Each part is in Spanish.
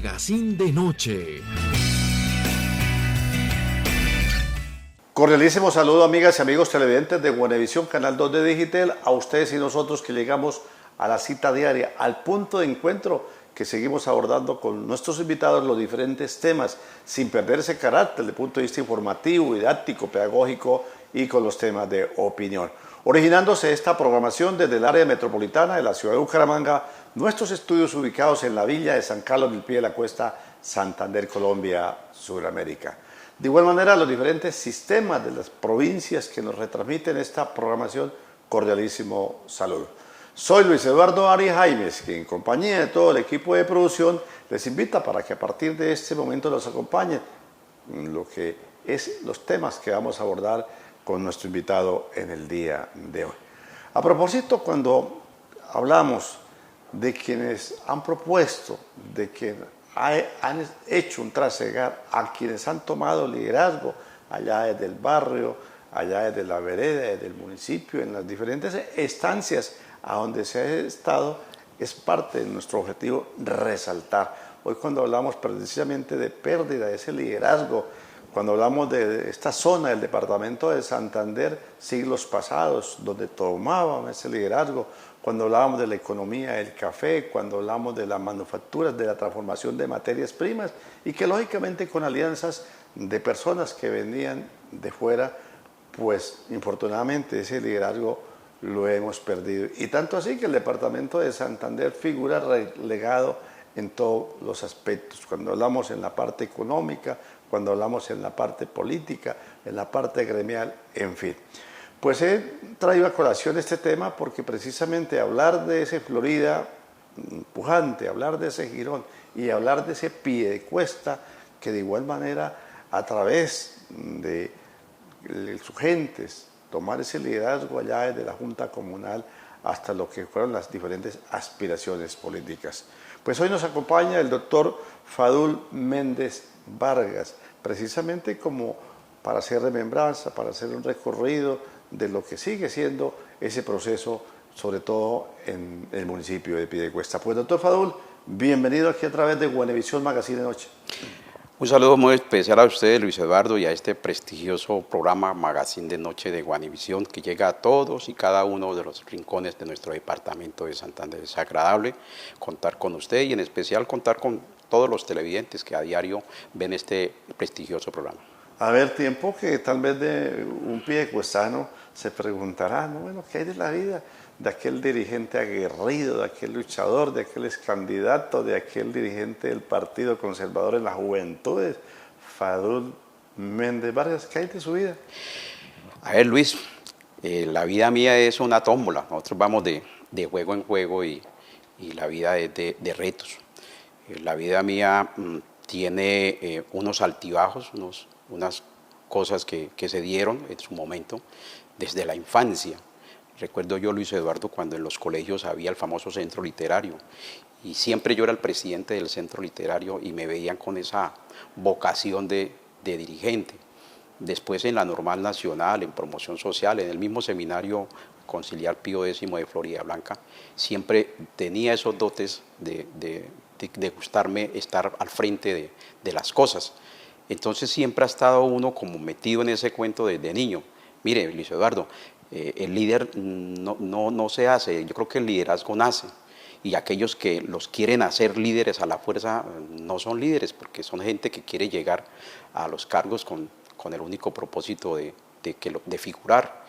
Magazine de Noche. Cordialísimo saludo, amigas y amigos televidentes de Buenavisión, Canal 2 de Digital, a ustedes y nosotros que llegamos a la cita diaria, al punto de encuentro que seguimos abordando con nuestros invitados los diferentes temas, sin perder ese carácter desde el punto de vista informativo, didáctico, pedagógico y con los temas de opinión. Originándose esta programación desde el área metropolitana de la ciudad de Bucaramanga, nuestros estudios ubicados en la villa de San Carlos del Pie de la Cuesta, Santander, Colombia, Sudamérica. De igual manera, los diferentes sistemas de las provincias que nos retransmiten esta programación, cordialísimo saludo. Soy Luis Eduardo Arias Jaimes, que en compañía de todo el equipo de producción les invita para que a partir de este momento nos acompañen en lo que es los temas que vamos a abordar con nuestro invitado en el día de hoy. A propósito, cuando hablamos de quienes han propuesto, de quienes han hecho un trasegar, a quienes han tomado liderazgo allá desde el barrio, allá desde la vereda, desde el municipio, en las diferentes estancias a donde se ha estado, es parte de nuestro objetivo resaltar. Hoy cuando hablamos precisamente de pérdida de ese liderazgo, cuando hablamos de esta zona del departamento de Santander, siglos pasados, donde tomaban ese liderazgo, cuando hablábamos de la economía del café, cuando hablamos de las manufacturas, de la transformación de materias primas, y que lógicamente con alianzas de personas que venían de fuera, pues infortunadamente ese liderazgo lo hemos perdido. Y tanto así que el departamento de Santander figura relegado en todos los aspectos. Cuando hablamos en la parte económica, cuando hablamos en la parte política, en la parte gremial, en fin. Pues he traído a colación este tema porque precisamente hablar de ese Florida pujante, hablar de ese Girón y hablar de ese Piedecuesta, que de igual manera a través de sus gentes, tomar ese liderazgo allá desde la Junta Comunal hasta lo que fueron las diferentes aspiraciones políticas. Pues hoy nos acompaña el doctor Fadul Méndez Vargas, precisamente como para hacer remembranza, para hacer un recorrido de lo que sigue siendo ese proceso, sobre todo en el municipio de Piedecuesta. Pues doctor Fadul, bienvenido aquí a través de Buenavisión Magazine de Noche. Un saludo muy especial a ustedes, Luis Eduardo, y a este prestigioso programa Magazine de Noche de Buenavisión que llega a todos y cada uno de los rincones de nuestro departamento de Santander. Es agradable contar con usted y en especial contar con todos los televidentes que a diario ven este prestigioso programa. A ver, tiempo que tal vez de un piedecuestano se preguntará, ¿no? Bueno, ¿qué hay de la vida de aquel dirigente aguerrido, de aquel luchador, de aquel excandidato, de aquel dirigente del Partido Conservador en las Juventudes, Fadul Méndez Vargas? ¿Qué hay de su vida? A ver, Luis, la vida mía es una tómbola. Nosotros vamos de juego en juego y la vida es de retos. La vida mía tiene unos altibajos, unas cosas que se dieron en su momento desde la infancia. Recuerdo yo, Luis Eduardo, cuando en los colegios había el famoso centro literario y siempre yo era el presidente del centro literario y me veían con esa vocación de dirigente. Después en la Normal Nacional, en Promoción Social, en el mismo seminario conciliar Pío X de Florida Blanca, siempre tenía esos dotes de gustarme estar al frente de las cosas. Entonces siempre ha estado uno como metido en ese cuento desde niño. Mire, Luis Eduardo, el líder no se hace, yo creo que el liderazgo nace. Y aquellos que los quieren hacer líderes a la fuerza no son líderes, porque son gente que quiere llegar a los cargos con el único propósito de figurar.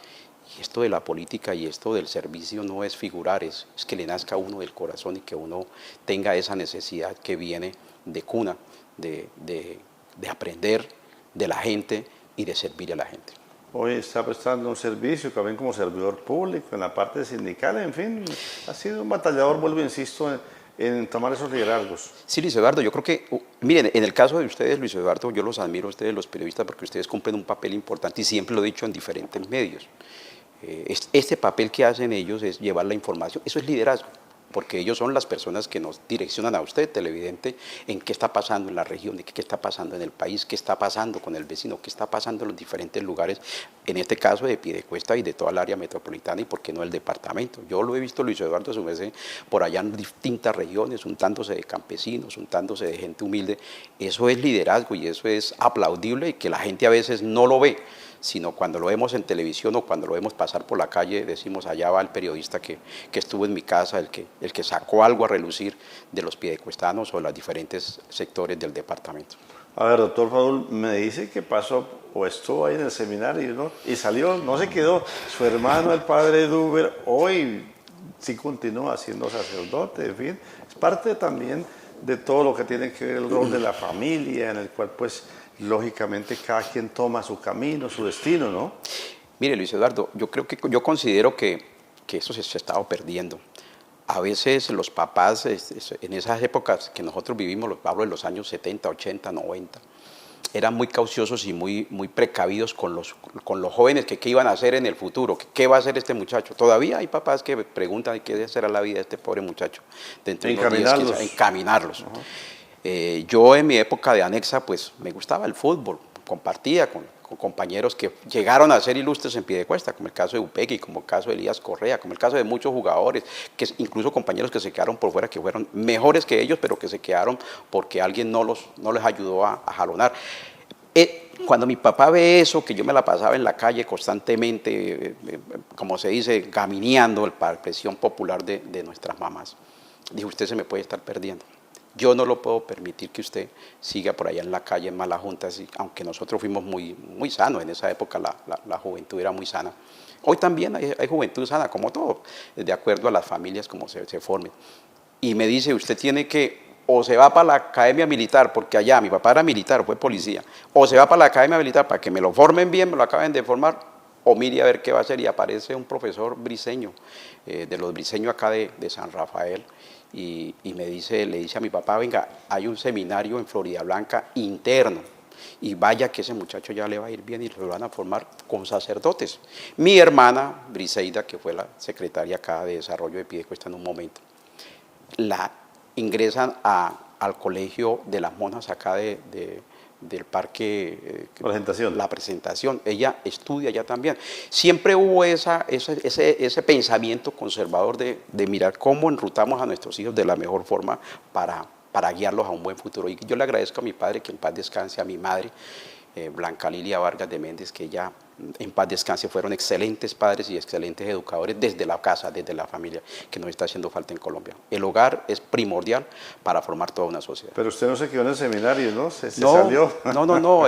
Y esto de la política y esto del servicio no es figurar, es que le nazca a uno del corazón y que uno tenga esa necesidad que viene de cuna, de aprender de la gente y de servir a la gente. Hoy está prestando un servicio también como servidor público en la parte sindical, en fin, ha sido un batallador, vuelvo e insisto, en tomar esos liderazgos. Sí, Luis Eduardo, yo creo que, miren, en el caso de ustedes, Luis Eduardo, yo los admiro a ustedes, los periodistas, porque ustedes cumplen un papel importante y siempre lo he dicho en diferentes medios. Este papel que hacen ellos es llevar la información, eso es liderazgo. porque ellos son las personas que nos direccionan a usted, televidente, en qué está pasando en la región, qué está pasando en el país, qué está pasando con el vecino, qué está pasando en los diferentes lugares, en este caso de Piedecuesta y de toda el área metropolitana y por qué no el departamento. Yo lo he visto, Luis Eduardo, su merced, por allá en distintas regiones, untándose de campesinos, untándose de gente humilde. Eso es liderazgo y eso es aplaudible y que la gente a veces no lo ve, sino cuando lo vemos en televisión o cuando lo vemos pasar por la calle, decimos, allá va el periodista que estuvo en mi casa, el que sacó algo a relucir de los piedecuestanos o los diferentes sectores del departamento. A ver, doctor Faúl, me dice que pasó o estuvo ahí en el seminario, ¿no? Y salió, no se quedó. Su hermano, el padre Duber, hoy sí continúa siendo sacerdote, en fin. Es parte también de todo lo que tiene que ver el rol de la familia, en el cual, pues, lógicamente cada quien toma su camino, su destino, ¿no? Mire, Luis Eduardo, yo considero que eso se ha estado perdiendo. A veces los papás, en esas épocas que nosotros vivimos, hablo de los años 70, 80, 90, eran muy cauciosos y muy precavidos con los jóvenes que qué iban a hacer en el futuro, que qué va a hacer este muchacho. Todavía hay papás que preguntan qué será la vida de este pobre muchacho. Dentro de Encaminarlos. Encaminarlos. Yo en mi época de anexa, pues me gustaba el fútbol, compartía con compañeros que llegaron a ser ilustres en Piedecuesta, como el caso de Upegui, como el caso de Elías Correa, como el caso de muchos jugadores, incluso compañeros que se quedaron por fuera, que fueron mejores que ellos, pero que se quedaron porque alguien no les ayudó a jalonar. Cuando mi papá ve eso, que yo me la pasaba en la calle constantemente, como se dice, gamineando la expresión popular de nuestras mamás, dijo, usted se me puede estar perdiendo. Yo no lo puedo permitir que usted siga por allá en la calle en malas juntas, aunque nosotros fuimos muy sanos, en esa época la juventud era muy sana. Hoy también hay juventud sana, como todo, de acuerdo a las familias como se formen. Y me dice, usted tiene que, o se va para la academia militar, porque allá mi papá era militar, fue policía, o se va para la academia militar para que me lo formen bien, me lo acaben de formar, o mire a ver qué va a hacer. Y aparece un profesor briseño, de los briseños acá de San Rafael, y le dice a mi papá, venga, hay un seminario en Florida Blanca interno, y vaya que ese muchacho ya le va a ir bien y lo van a formar con sacerdotes. Mi hermana Briseida, que fue la secretaria acá de Desarrollo de Piedecuesta en un momento, la ingresan al colegio de las monjas acá del parque. La presentación. Ella estudia allá también. Siempre hubo ese pensamiento conservador de mirar cómo enrutamos a nuestros hijos de la mejor forma para guiarlos a un buen futuro. Y yo le agradezco a mi padre, que en paz descanse, a mi madre, Blanca Lilia Vargas de Méndez, que ella en paz descanse, fueron excelentes padres y excelentes educadores desde la casa, desde la familia, que nos está haciendo falta en Colombia. El hogar es primordial para formar toda una sociedad. Pero usted no se quedó en el seminario, ¿no? Se salió. No.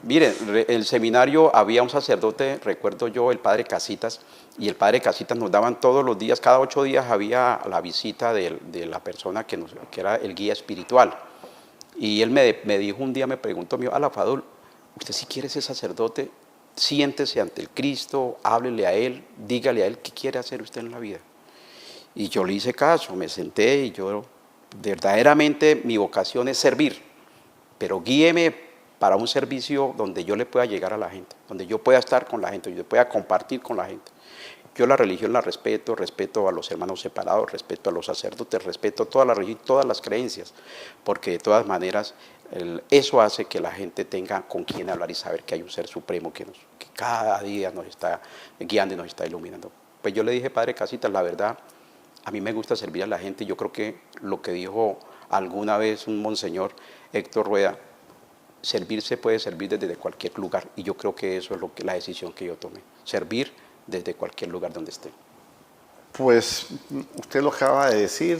Miren, el seminario había un sacerdote, recuerdo yo, el padre Casitas, y el padre Casitas nos daban todos los días, cada 8 días había la visita de la persona que era el guía espiritual. Y él me dijo un día, me preguntó, Ala Fadul, usted si quiere ser sacerdote, siéntese ante el Cristo, háblele a Él, dígale a Él qué quiere hacer usted en la vida. Y yo le hice caso, me senté y yo, verdaderamente mi vocación es servir, pero guíeme para un servicio donde yo le pueda llegar a la gente, donde yo pueda estar con la gente, donde yo pueda compartir con la gente. Yo la religión la respeto a los hermanos separados, respeto a los sacerdotes, respeto a toda la religión y todas las creencias, porque de todas maneras eso hace que la gente tenga con quién hablar y saber que hay un ser supremo que cada día nos está guiando y nos está iluminando. Pues yo le dije, padre Casitas, la verdad, a mí me gusta servir a la gente. Yo creo que lo que dijo alguna vez un monseñor, Héctor Rueda, servir se puede servir desde cualquier lugar, y yo creo que eso es la decisión que yo tomé, servir desde cualquier lugar donde esté. Pues usted lo acaba de decir,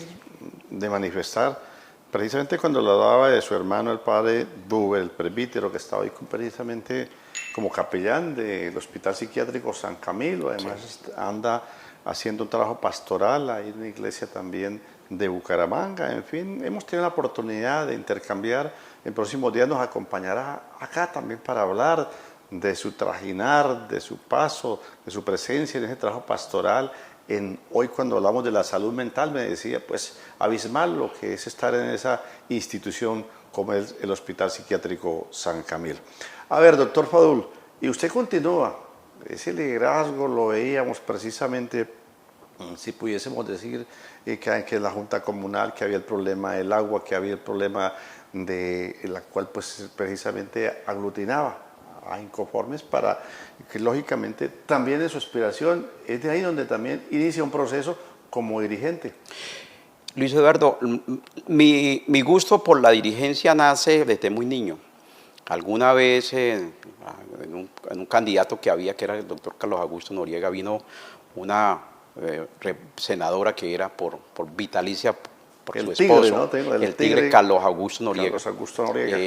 de manifestar, precisamente cuando lo hablaba de su hermano, el padre Duber, el presbítero, que estaba ahí precisamente como capellán del Hospital Psiquiátrico San Camilo. Además sí, anda haciendo un trabajo pastoral ahí en una iglesia también de Bucaramanga. En fin, hemos tenido la oportunidad de intercambiar. En próximos días nos acompañará acá también para hablar de su trajinar, de su paso, de su presencia en ese trabajo pastoral. Hoy cuando hablamos de la salud mental me decía, pues abismal lo que es estar en esa institución como es el Hospital Psiquiátrico San Camilo. A ver, doctor Fadul, y usted continúa, ese liderazgo lo veíamos precisamente Si pudiésemos decir que la Junta Comunal, que había el problema del agua, que había el problema de la cual pues precisamente aglutinaba a inconformes para que lógicamente también en su aspiración es de ahí donde también inicia un proceso como dirigente. Luis Eduardo, mi gusto por la dirigencia nace desde muy niño. Alguna vez en un candidato que había, que era el doctor Carlos Augusto Noriega, vino una senadora que era por vitalicia por su esposo, ¿no? El tigre Carlos Augusto Noriega. Carlos Augusto Noriega.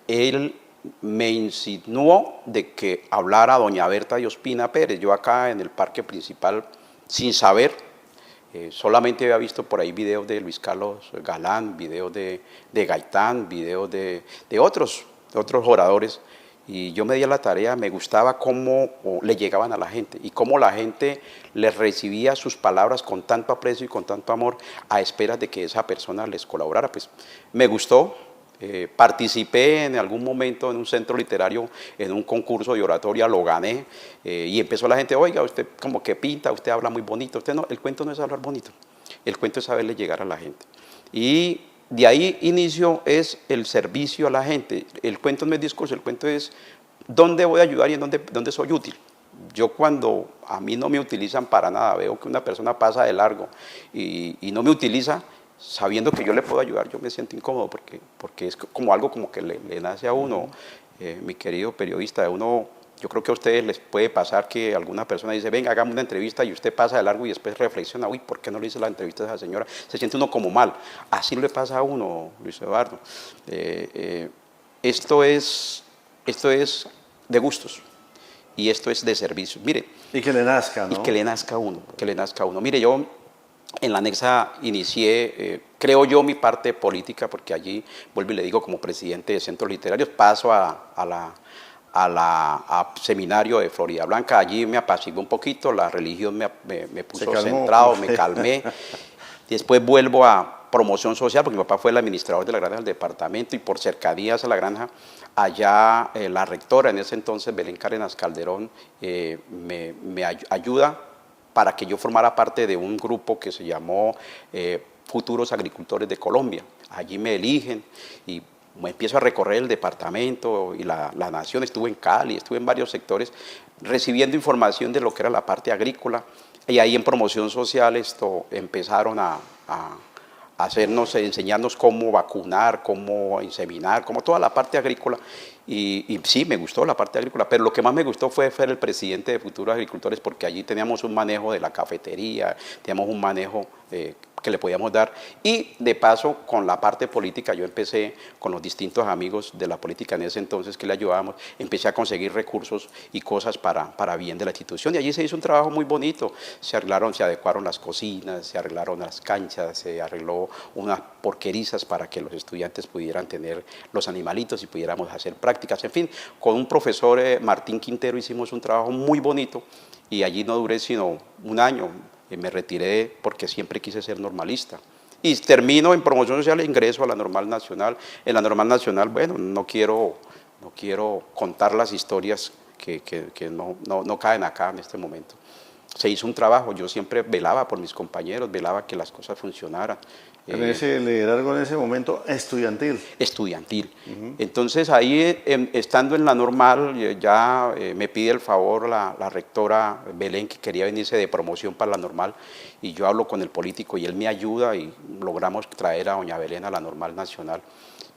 Él me insinuó de que hablara a doña Berta de Ospina Pérez. Yo acá en el parque principal, sin saber, solamente había visto por ahí videos de Luis Carlos Galán, videos de Gaitán, videos de otros oradores, y yo me di a la tarea, me gustaba cómo le llegaban a la gente y cómo la gente les recibía sus palabras con tanto aprecio y con tanto amor a esperas de que esa persona les colaborara. Pues me gustó. Participé en algún momento en un centro literario, en un concurso de oratoria, lo gané, y empezó la gente, oiga, usted como que pinta, usted habla muy bonito. Usted no, el cuento no es hablar bonito, el cuento es saberle llegar a la gente. Y de ahí inicio es el servicio a la gente. El cuento no es discurso, el cuento es dónde voy a ayudar y en dónde soy útil. Yo cuando a mí no me utilizan para nada, veo que una persona pasa de largo y no me utiliza, sabiendo que yo le puedo ayudar, yo me siento incómodo porque es como algo como que le nace a uno, mi querido periodista, yo creo que a ustedes les puede pasar que alguna persona dice, venga, hagamos una entrevista y usted pasa de largo y después reflexiona, uy, ¿por qué no le hice la entrevista a esa señora? Se siente uno como mal. Así le pasa a uno, Luis Eduardo. Esto es de gustos y esto es de servicio. Mire. Y que le nazca, ¿no? Y que le nazca a uno, que le nazca a uno. Mire, yo en la Anexa inicié, creo yo, mi parte política, porque allí, vuelvo y le digo, como presidente de centros literarios, paso a seminario de Florida Blanca, allí me apacigué un poquito, la religión me puso centrado, me calmé. Después vuelvo a promoción social, porque mi papá fue el administrador de la granja del departamento y por cercanías a la granja, allá la rectora en ese entonces, Belén Cárdenas Calderón, me ayuda para que yo formara parte de un grupo que se llamó Futuros Agricultores de Colombia. Allí me eligen y me empiezo a recorrer el departamento y la nación. Estuve en Cali, estuve en varios sectores recibiendo información de lo que era la parte agrícola, y ahí en promoción social empezaron a enseñarnos cómo vacunar, cómo inseminar, como toda la parte agrícola. Y sí, me gustó la parte agrícola, pero lo que más me gustó fue ser el presidente de Futuros Agricultores, porque allí teníamos un manejo de la cafetería, teníamos un manejo que le podíamos dar. Y de paso, con la parte política, yo empecé con los distintos amigos de la política en ese entonces que le ayudábamos, empecé a conseguir recursos y cosas para bien de la institución. Y allí se hizo un trabajo muy bonito. Se adecuaron las cocinas, se arreglaron las canchas, se arregló unas porquerizas para que los estudiantes pudieran tener los animalitos y pudiéramos hacer prácticas. En fin, con un profesor, Martín Quintero, hicimos un trabajo muy bonito y allí no duré sino un año. Me retiré porque siempre quise ser normalista. Y termino en promoción social e ingreso a la Normal Nacional. En la Normal Nacional, bueno, no quiero contar las historias que no caen acá en este momento. Se hizo un trabajo, yo siempre velaba por mis compañeros, velaba que las cosas funcionaran. En ese liderazgo, en ese momento, estudiantil. Estudiantil. Entonces ahí, estando en la Normal, ya me pide el favor la rectora Belén, que quería venirse de promoción para la Normal, y yo hablo con el político y él me ayuda y logramos traer a doña Belén a la Normal Nacional.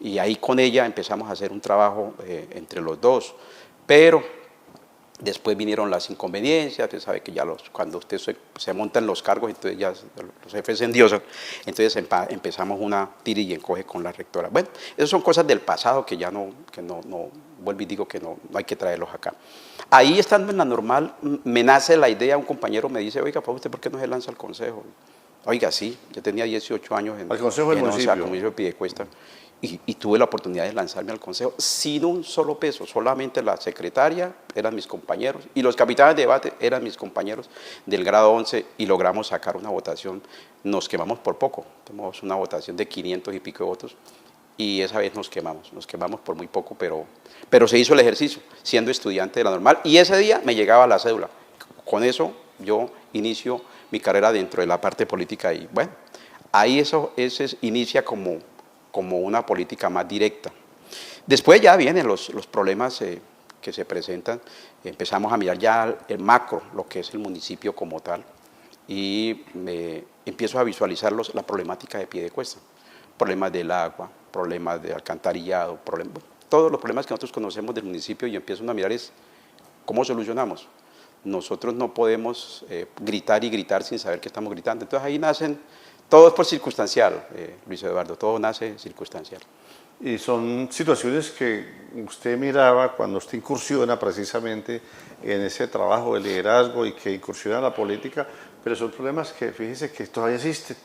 Y ahí con ella empezamos a hacer un trabajo entre los dos. Pero después vinieron las inconveniencias, usted sabe que ya cuando usted se monta en los cargos, entonces ya los jefes se endiosan, entonces empezamos una tira y encoge con la rectora. Bueno, esas son cosas del pasado que ya no vuelvo y digo que no hay que traerlos acá. Ahí estando en la Normal, me nace la idea, un compañero me dice, oiga, ¿usted por qué no se lanza al consejo? Oiga, sí, yo tenía 18 años en el consejo del municipio de Piedecuesta. Y tuve la oportunidad de lanzarme al consejo sin un solo peso, solamente la secretaria eran mis compañeros y los capitanes de debate eran mis compañeros del grado 11 y logramos sacar una votación. Nos quemamos por poco, tuvimos una votación de 500 y pico de votos y esa vez nos quemamos por muy poco, pero se hizo el ejercicio siendo estudiante de la Normal y ese día me llegaba la cédula. Con eso yo inicio mi carrera dentro de la parte política y bueno, ahí eso inicia como una política más directa. Después ya vienen los problemas que se presentan, empezamos a mirar ya el macro, lo que es el municipio como tal, y empiezo a visualizar la problemática de Piedecuesta, problemas del agua, problemas de alcantarillado, todos los problemas que nosotros conocemos del municipio y empiezo a mirar es cómo solucionamos. Nosotros no podemos gritar y gritar sin saber que estamos gritando, entonces ahí nacen, todo es por circunstancial, Luis Eduardo, todo nace circunstancial. Y son situaciones que usted miraba cuando usted incursiona precisamente en ese trabajo de liderazgo y que incursiona en la política, pero son problemas que fíjese que todavía existen.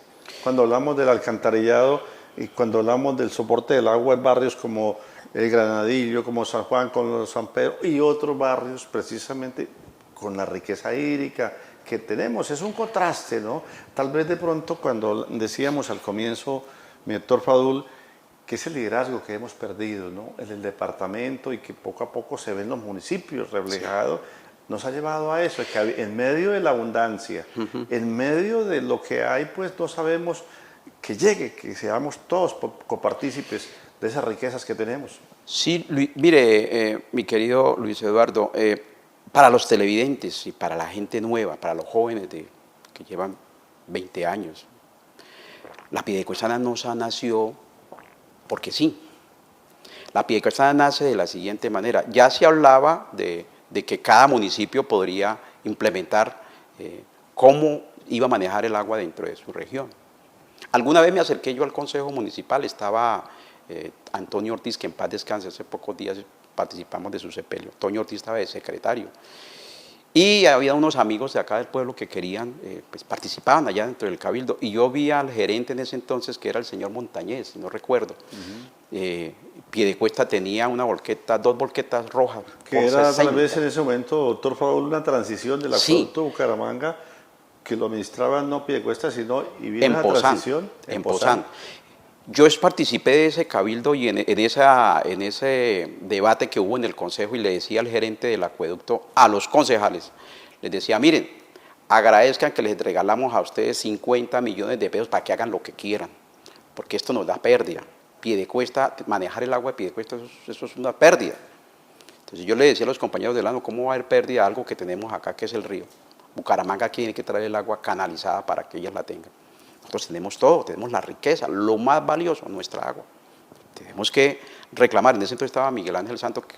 Cuando hablamos del alcantarillado y cuando hablamos del soporte del agua en barrios como el Granadillo, como San Juan, con San Pedro y otros barrios precisamente con la riqueza hídrica que tenemos, es un contraste, ¿no? Tal vez de pronto cuando decíamos al comienzo, mi doctor Fadul, que es el liderazgo que hemos perdido, ¿no? En el departamento y que poco a poco se ven los municipios reflejados, nos ha llevado a eso, que en medio de la abundancia, en medio de lo que hay, pues no sabemos que llegue, que seamos todos copartícipes de esas riquezas que tenemos. Sí, mire, mi querido Luis Eduardo, para los televidentes y para la gente nueva, para los jóvenes que llevan 20 años, la Piedecuestana no nació porque sí. La Piedecuestana nace de la siguiente manera. Ya se hablaba de que cada municipio podría implementar cómo iba a manejar el agua dentro de su región. Alguna vez me acerqué yo al Consejo Municipal, estaba Antonio Ortiz, que en paz descanse, hace pocos días participamos de su sepelio. Antonio Ortiz estaba de secretario. Y había unos amigos de acá del pueblo que querían, pues participaban allá dentro del cabildo. Y yo vi al gerente en ese entonces, que era el señor Montañez, no recuerdo. Piedecuesta tenía una volqueta, 2 volquetas rojas. Que era tal vez en ese momento, doctor Fadul, una transición del acueducto Bucaramanga, que lo administraba no Piedecuesta, sino y viene la transición en Pozán. Yo participé de ese cabildo y en ese debate que hubo en el consejo y le decía al gerente del acueducto, a los concejales, les decía, miren, agradezcan que les regalamos a ustedes 50 millones de pesos para que hagan lo que quieran, porque esto nos da pérdida. Piedecuesta, manejar el agua de Piedecuesta, eso es una pérdida. Entonces yo le decía a los compañeros del ano, ¿cómo va a haber pérdida de algo que tenemos acá, que es el río? Bucaramanga tiene que traer el agua canalizada para que ellas la tengan. Nosotros tenemos todo, tenemos la riqueza, lo más valioso, nuestra agua. Tenemos que reclamar. En ese entonces estaba Miguel Ángel Santo, que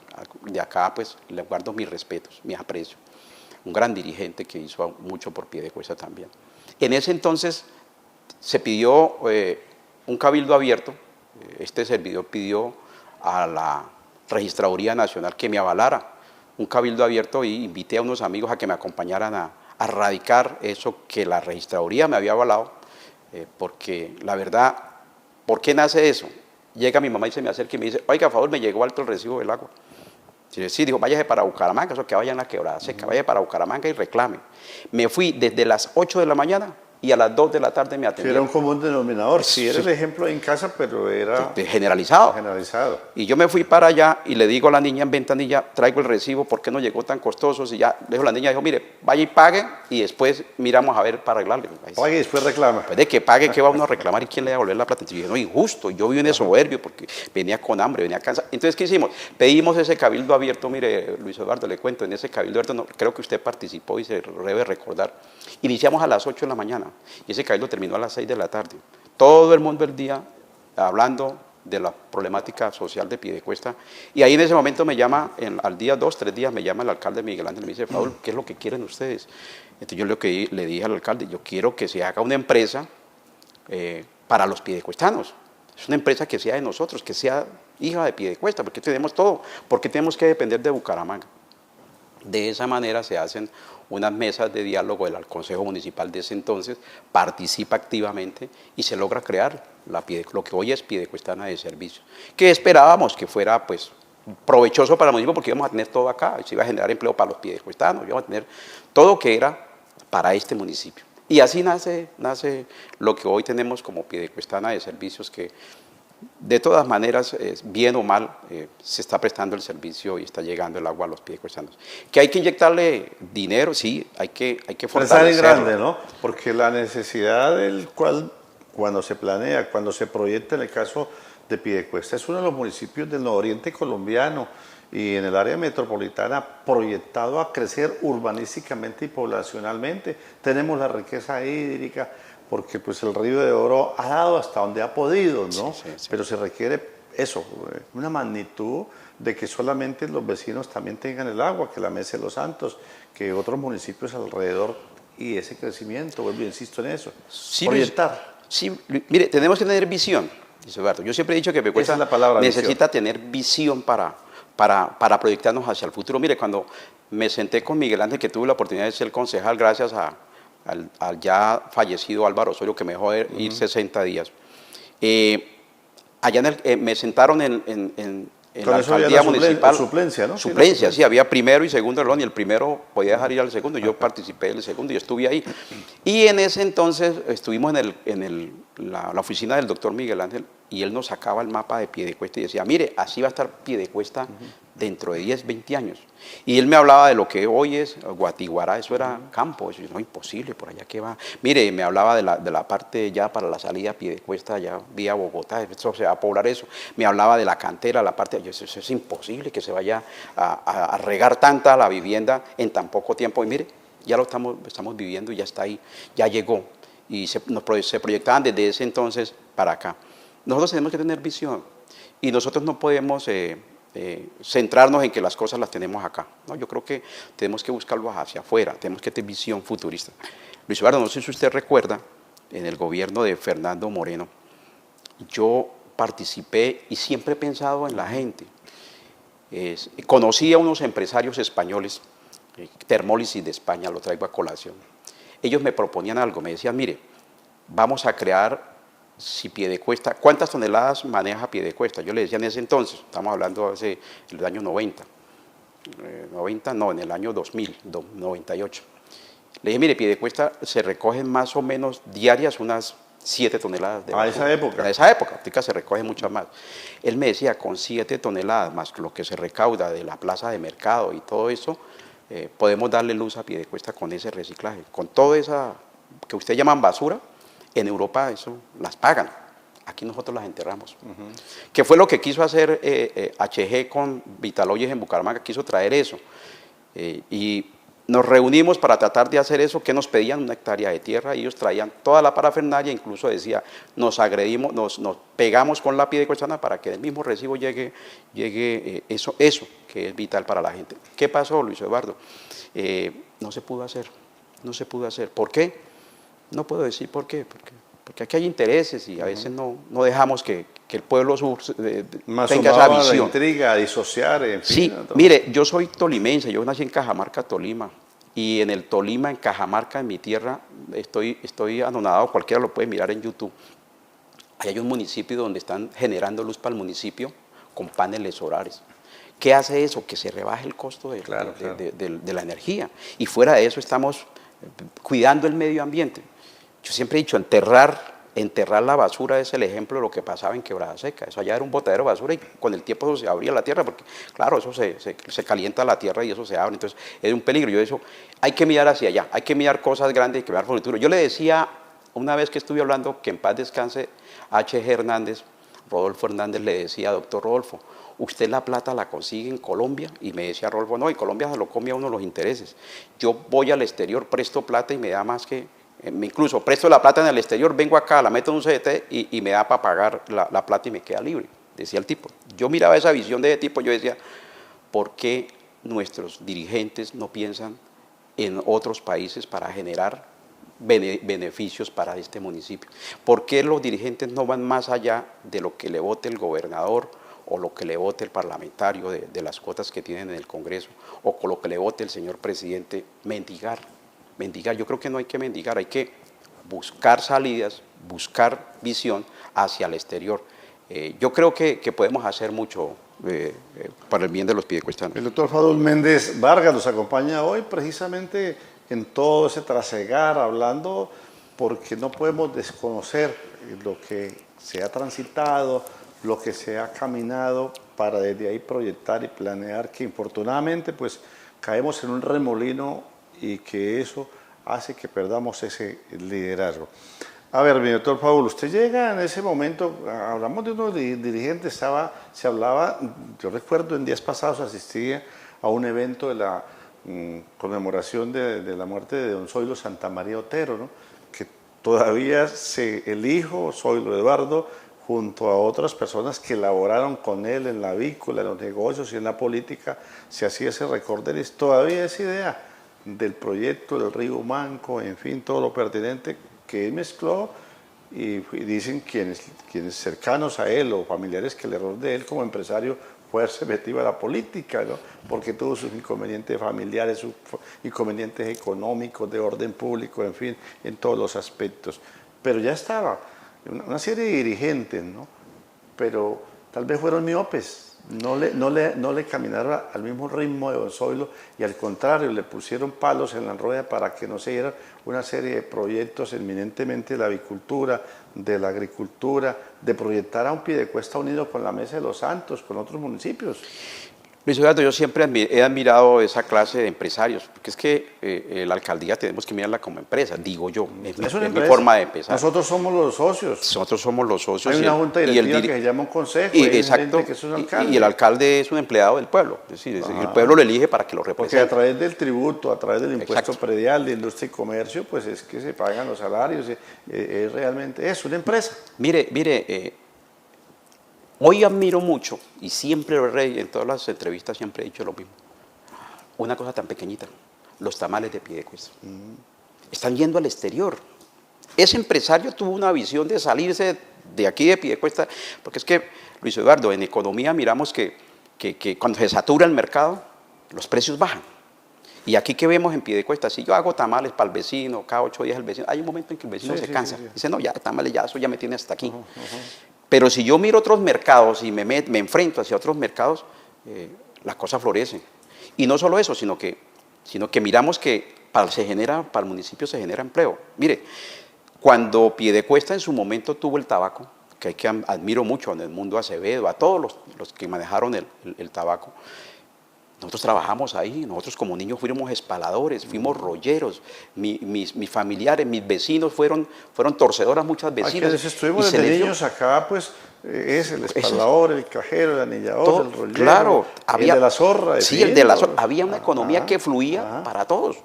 de acá pues le guardo mis respetos, mis aprecios. Un gran dirigente que hizo mucho por Piedecuesta también. En ese entonces se pidió un cabildo abierto. Este servidor pidió a la Registraduría Nacional que me avalara un cabildo abierto y invité a unos amigos a que me acompañaran a radicar eso que la Registraduría me había avalado. Porque la verdad, ¿por qué nace eso? Llega mi mamá y se me acerca y me dice, oiga, a favor, me llegó alto el recibo del agua. Sí, dijo, váyase para Bucaramanga, eso que vaya en la quebrada seca, vaya para Bucaramanga y reclame. Me fui desde las 8 de la mañana y a las 2 de la tarde me atendieron. Era un común denominador, sí era el ejemplo en casa, pero era generalizado. Y yo me fui para allá y le digo a la niña en ventanilla, traigo el recibo, ¿por qué no llegó tan costoso? Y ya, la niña dijo, mire, vaya y pague y después miramos a ver para arreglarle. Pague y después reclama. Pues de que pague, ¿qué va uno a reclamar y quién le va a devolver la plata? Entonces yo dije, no, injusto, yo viví en el soberbio porque venía con hambre, venía cansado. Entonces, ¿qué hicimos? Pedimos ese cabildo abierto, mire, Luis Eduardo, le cuento, en ese cabildo abierto, no, creo que usted participó y se debe recordar. Iniciamos a las 8 de la mañana y ese cabildo terminó a las 6 de la tarde. Todo el mundo el día hablando de la problemática social de Piedecuesta. Y ahí en ese momento me llama, al día 2, 3 días, me llama el alcalde Miguel Ángel y me dice, Paul, ¿qué es lo que quieren ustedes? Entonces yo le dije al alcalde, yo quiero que se haga una empresa para los piedecuestanos. Es una empresa que sea de nosotros, que sea hija de Piedecuesta, porque tenemos todo, porque tenemos que depender de Bucaramanga. De esa manera se hacen unas mesas de diálogo del Consejo Municipal de ese entonces, participa activamente y se logra crear lo que hoy es Piedecuestana de Servicios, que esperábamos que fuera pues provechoso para el municipio porque íbamos a tener todo acá, se iba a generar empleo para los piedecuestanos, íbamos a tener todo que era para este municipio. Y así nace lo que hoy tenemos como Piedecuestana de Servicios, que De todas maneras, bien o mal, se está prestando el servicio y está llegando el agua a los piedecuestanos. ¿Que hay que inyectarle dinero? Sí, hay que Pensar en fortalecerlo. grande, ¿no? Porque la necesidad del cual, cuando se planea, cuando se proyecta en el caso de Piedecuesta, es uno de los municipios del nororiente colombiano y en el área metropolitana proyectado a crecer urbanísticamente y poblacionalmente. Tenemos la riqueza hídrica, porque pues el Río de Oro ha dado hasta donde ha podido, ¿no? Sí. Pero se requiere eso, una magnitud de que solamente los vecinos también tengan el agua, que la Mesa de los Santos, que otros municipios alrededor, y ese crecimiento, vuelvo, insisto en eso, Sí, proyectar. Sí, mire, tenemos que tener visión, Luis Eduardo. Yo siempre he dicho que Piedecuesta Esa es la palabra, necesita tener visión para proyectarnos hacia el futuro. Mire, cuando me senté con Miguel Ángel, que tuve la oportunidad de ser concejal gracias al ya fallecido Álvaro Osorio, que me dejó ir 60 días. Allá me sentaron en Con la eso había alcaldía la municipal. suplencia, ¿no? Suplencia, sí, había primero y segundo reloj, y el primero podía dejar ir al segundo. Yo participé en el segundo y estuve ahí. Y en ese entonces estuvimos en la oficina del doctor Miguel Ángel y él nos sacaba el mapa de Piedecuesta y decía, mire, así va a estar Piedecuesta dentro de 10, 20 años. Y él me hablaba de lo que hoy es Guatiguará, eso era campo, eso no, imposible, por allá que va. Mire, me hablaba de la parte ya para la salida a Piedecuesta, ya vía Bogotá, eso se va a poblar eso. Me hablaba de la cantera, la parte, eso es imposible que se vaya a regar tanta la vivienda en tan poco tiempo. Y mire, ya lo estamos viviendo, ya está ahí, ya llegó. Y se proyectaban desde ese entonces para acá. Nosotros tenemos que tener visión y nosotros no podemos centrarnos en que las cosas las tenemos acá. ¿No? Yo creo que tenemos que buscarlos hacia afuera, tenemos que tener visión futurista. Luis Eduardo, no sé si usted recuerda, en el gobierno de Fernando Moreno, yo participé y siempre he pensado en la gente. Conocí a unos empresarios españoles, Termólisis de España, lo traigo a colación. Ellos me proponían algo, me decían, mire, vamos a crear, si Piedecuesta, ¿cuántas toneladas maneja Piedecuesta? Yo le decía en ese entonces, estamos hablando hace el año 90, en el año 2000, 98. Le dije, mire, Piedecuesta se recogen más o menos diarias unas 7 toneladas de basura. A esa época. A esa época, ahorita se recoge mucho más. Él me decía, con 7 toneladas más lo que se recauda de la plaza de mercado y todo eso, podemos darle luz a Piedecuesta con ese reciclaje. Con toda esa que ustedes llaman basura, en Europa eso las pagan. Aquí nosotros las enterramos. Que fue lo que quiso hacer HG con Vitaloyes en Bucaramanga, quiso traer eso. Y nos reunimos para tratar de hacer eso, que nos pedían 1 hectárea de tierra, y ellos traían toda la parafernalia, incluso decía, nos agredimos, nos pegamos con la piedecuestana para que del mismo recibo llegue eso, que es vital para la gente. ¿Qué pasó, Luis Eduardo? No se pudo hacer, no se pudo hacer. ¿Por qué? No puedo decir por qué, porque aquí hay intereses y a veces no dejamos que el pueblo tenga esa visión. La intriga, disociar, en fin. Sí, mire, yo soy tolimense, yo nací en Cajamarca, Tolima, y en el Tolima, en Cajamarca, en mi tierra, estoy anonadado, cualquiera lo puede mirar en YouTube. Ahí hay un municipio donde están generando luz para el municipio con paneles solares. ¿Qué hace eso? Que se rebaje el costo de la energía. Y fuera de eso estamos cuidando el medio ambiente. Yo siempre he dicho, enterrar la basura es el ejemplo de lo que pasaba en Quebrada Seca. Eso allá era un botadero de basura y con el tiempo eso se abría la tierra, porque claro, eso se calienta la tierra y eso se abre, entonces es un peligro. Yo eso, hay que mirar hacia allá, hay que mirar cosas grandes y que mirar por el futuro. Yo le decía, una vez que estuve hablando, que en paz descanse H.G. Hernández, Rodolfo Hernández, le decía, doctor Rodolfo, ¿usted la plata la consigue en Colombia? Y me decía Rodolfo, no, en Colombia se lo come a uno los intereses. Yo voy al exterior, presto plata y me da más que... incluso presto la plata en el exterior, vengo acá, la meto en un CDT y me da para pagar la plata y me queda libre, decía el tipo. Yo miraba esa visión de ese tipo, yo decía, ¿por qué nuestros dirigentes no piensan en otros países para generar beneficios para este municipio? ¿Por qué los dirigentes no van más allá de lo que le vote el gobernador o lo que le vote el parlamentario de las cuotas que tienen en el Congreso o con lo que le vote el señor presidente? Mendigar. Yo creo que no hay que mendigar, hay que buscar salidas, buscar visión hacia el exterior. Yo creo que podemos hacer mucho para el bien de los piedecuestanos. El doctor Fadul Méndez Vargas nos acompaña hoy precisamente en todo ese trasegar, hablando porque no podemos desconocer lo que se ha transitado, lo que se ha caminado para desde ahí proyectar y planear, que infortunadamente pues caemos en un remolino y que eso hace que perdamos ese liderazgo. A ver, mi doctor Paul, usted llega en ese momento, hablamos de unos dirigentes, se hablaba, yo recuerdo en días pasados asistí a un evento de la conmemoración de la muerte de don Zoilo Santamaría Otero, ¿no? Que todavía el hijo, Zoilo Eduardo, junto a otras personas que laboraron con él en la avícola, en los negocios y en la política, se hacía ese recorderis, todavía esa idea del proyecto del río Manco, en fin, todo lo pertinente que él mezcló y dicen quienes cercanos a él o familiares que le de él como empresario fue metido a la política, ¿no? Porque tuvo sus inconvenientes familiares, sus inconvenientes económicos, de orden público, en fin, en todos los aspectos. Pero ya estaba una serie de dirigentes, ¿no? Pero tal vez fueron miopes, no le caminaron al mismo ritmo de don Zoilo y al contrario, le pusieron palos en la rueda para que no se dieran una serie de proyectos eminentemente de la avicultura, de la agricultura, de proyectar a un Piedecuesta unido con la Mesa de los Santos, con otros municipios. Luis Eduardo, yo siempre he admirado esa clase de empresarios, porque es que la alcaldía tenemos que mirarla como empresa, digo yo, es mi forma de empezar. Nosotros somos los socios. Nosotros somos los socios. Hay una junta directiva que se llama un consejo, y exacto, que es un alcalde. Y el alcalde es un empleado del pueblo, es decir, el pueblo lo elige para que lo represente. Porque a través del tributo, a través del impuesto predial de industria y comercio, pues es que se pagan los salarios, es realmente es una empresa. Mire, hoy admiro mucho, y siempre lo he en todas las entrevistas siempre he dicho lo mismo, una cosa tan pequeñita, los tamales de Piedecuesta. Están yendo al exterior. Ese empresario tuvo una visión de salirse de aquí de Piedecuesta, porque es que, Luis Eduardo, en economía miramos que cuando se satura el mercado, los precios bajan. Y aquí que vemos en Piedecuesta, si yo hago tamales para el vecino, cada 8 días el vecino, hay un momento en que el vecino se cansa. Dice, no, ya tamales, ya eso ya me tiene hasta aquí. Pero si yo miro otros mercados y me enfrento hacia otros mercados, las cosas florecen. Y no solo eso, sino que miramos que para el municipio se genera empleo. Mire, cuando Piedecuesta en su momento tuvo el tabaco, que admiro mucho a Edmundo Acevedo, a todos los que manejaron el tabaco, nosotros trabajamos ahí, nosotros como niños fuimos espaladores, fuimos rolleros, mis familiares, mis vecinos fueron torcedoras muchas vecinas. Quienes estuvimos desde niños acá, pues es el espalador, el cajero, el anillador, el rollero, claro, el de la zorra. Sí, el de la zorra. Había una economía que fluía para todos.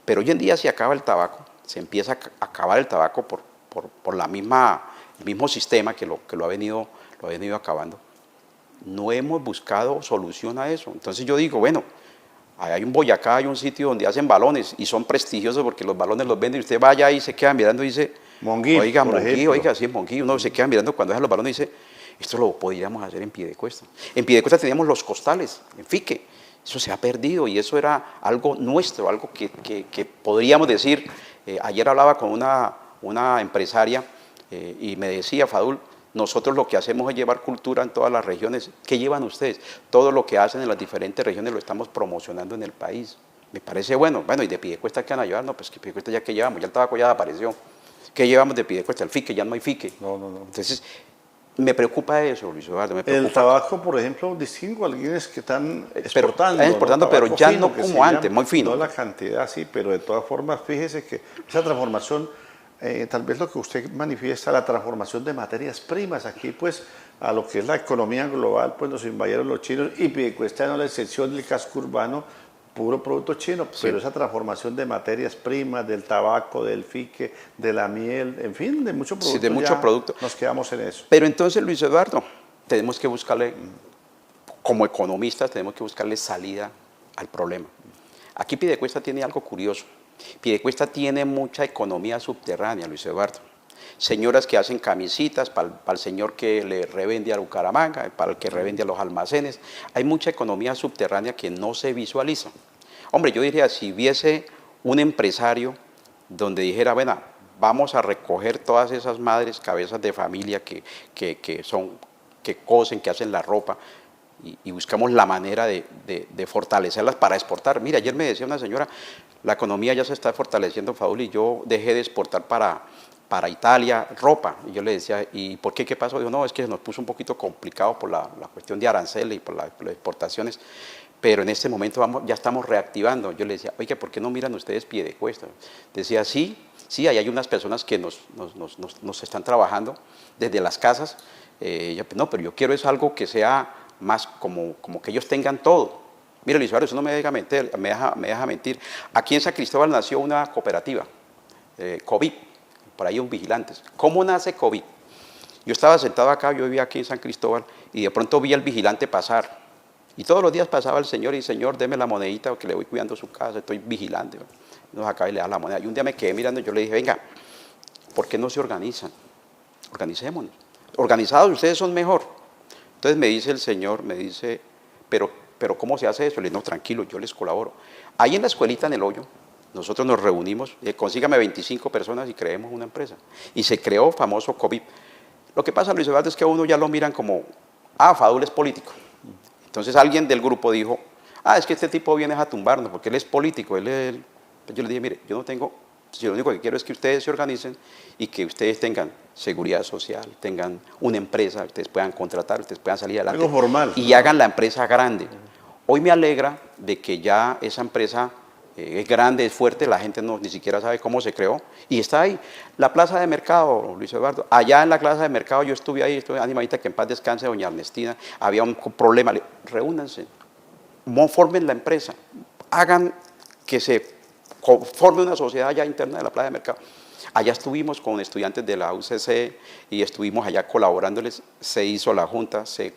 Pero hoy en día se acaba el tabaco, se empieza a acabar el tabaco por el mismo sistema que lo ha venido acabando. No hemos buscado solución a eso. Entonces yo digo, bueno, hay un Boyacá, hay un sitio donde hacen balones y son prestigiosos porque los balones los venden y usted vaya ahí y se queda mirando y dice, Monguí, oiga, sí, es Monguí, uno se queda mirando cuando dejan los balones y dice, esto lo podríamos hacer en Piedecuesta. En Piedecuesta teníamos los costales, en Fique, eso se ha perdido y eso era algo nuestro, algo que podríamos decir. Ayer hablaba con una empresaria y me decía, Fadul, nosotros lo que hacemos es llevar cultura en todas las regiones. ¿Qué llevan ustedes? Todo lo que hacen en las diferentes regiones lo estamos promocionando en el país. Me parece bueno. Bueno, ¿y de Piedecuesta qué van a llevar? No, pues que Piedecuesta ya que llevamos, ya el tabaco ya apareció. ¿Qué llevamos de Piedecuesta? El fique, ya no hay fique. No. Entonces, me preocupa eso, Luis Eduardo. Me preocupa. El tabaco, por ejemplo, distingo a algunos que están exportando. Pero ya no como antes, muy fino. No la cantidad, sí, pero de todas formas, fíjese que esa transformación, tal vez lo que usted manifiesta, la transformación de materias primas, aquí pues a lo que es la economía global, pues nos invadieron los chinos y Piedecuesta no la excepción del casco urbano, puro producto chino, sí. Pero esa transformación de materias primas, del tabaco, del fique, de la miel, en fin, de mucho producto. Sí, de mucho producto. Nos quedamos en eso. Pero entonces, Luis Eduardo, tenemos que buscarle, como economistas, tenemos que buscarle salida al problema. Aquí Piedecuesta tiene algo curioso. Piedecuesta tiene mucha economía subterránea, Luis Eduardo. Señoras que hacen camisitas para el señor que le revende a Bucaramanga, para el que revende a los almacenes. Hay mucha economía subterránea que no se visualiza. Hombre, yo diría, si hubiese un empresario donde dijera, bueno, vamos a recoger todas esas madres, cabezas de familia que cosen, que hacen la ropa, y buscamos la manera de fortalecerlas para exportar. Mira, ayer me decía una señora, la economía ya se está fortaleciendo, Fadul, y yo dejé de exportar para para Italia, ropa. Y yo le decía, ¿y por qué? ¿Qué pasó? Dijo, no, es que se nos puso un poquito complicado por la cuestión de aranceles y por las exportaciones, pero en este momento ya estamos reactivando. Yo le decía, oye, ¿por qué no miran ustedes Piedecuesta? Decía, sí, ahí hay unas personas que nos están trabajando desde las casas. No, pero yo quiero es algo que sea más como que ellos tengan todo. Mire, Luis Eduardo, eso no me deja mentir, me deja mentir. Aquí en San Cristóbal nació una cooperativa, COVID, por ahí un vigilantes. ¿Cómo nace COVID? Yo estaba sentado acá, yo vivía aquí en San Cristóbal, y de pronto vi al vigilante pasar. Y todos los días pasaba el señor y, señor, deme la monedita que le voy cuidando su casa, estoy vigilante. Nos acaba y le da la moneda. Y un día me quedé mirando y yo le dije, venga, ¿por qué no se organizan? Organicémonos. Organizados ustedes son mejor. Entonces me dice el señor, me dice, pero ¿cómo se hace eso? Le digo, no, tranquilo, yo les colaboro. Ahí en la escuelita, en el hoyo, nosotros nos reunimos, consígame 25 personas y creemos una empresa. Y se creó famoso COVID. Lo que pasa, Luis Eduardo, es que a uno ya lo miran como, Fadul es político. Entonces alguien del grupo dijo, es que este tipo viene a tumbarnos porque él es político. Yo le dije, mire, yo no tengo, yo lo único que quiero es que ustedes se organicen y que ustedes tengan seguridad social, tengan una empresa, ustedes puedan contratar, ustedes puedan salir adelante. Algo formal. Y hagan la empresa grande. Hoy me alegra de que ya esa empresa es grande, es fuerte, la gente ni siquiera sabe cómo se creó y está ahí. La plaza de mercado, Luis Eduardo, allá en la plaza de mercado yo estuve ahí, animadita, que en paz descanse doña Ernestina, había un problema, reúnanse, formen la empresa, hagan que se forme una sociedad ya interna de la plaza de mercado. Allá estuvimos con estudiantes de la UCC y estuvimos allá colaborándoles, se hizo la junta, se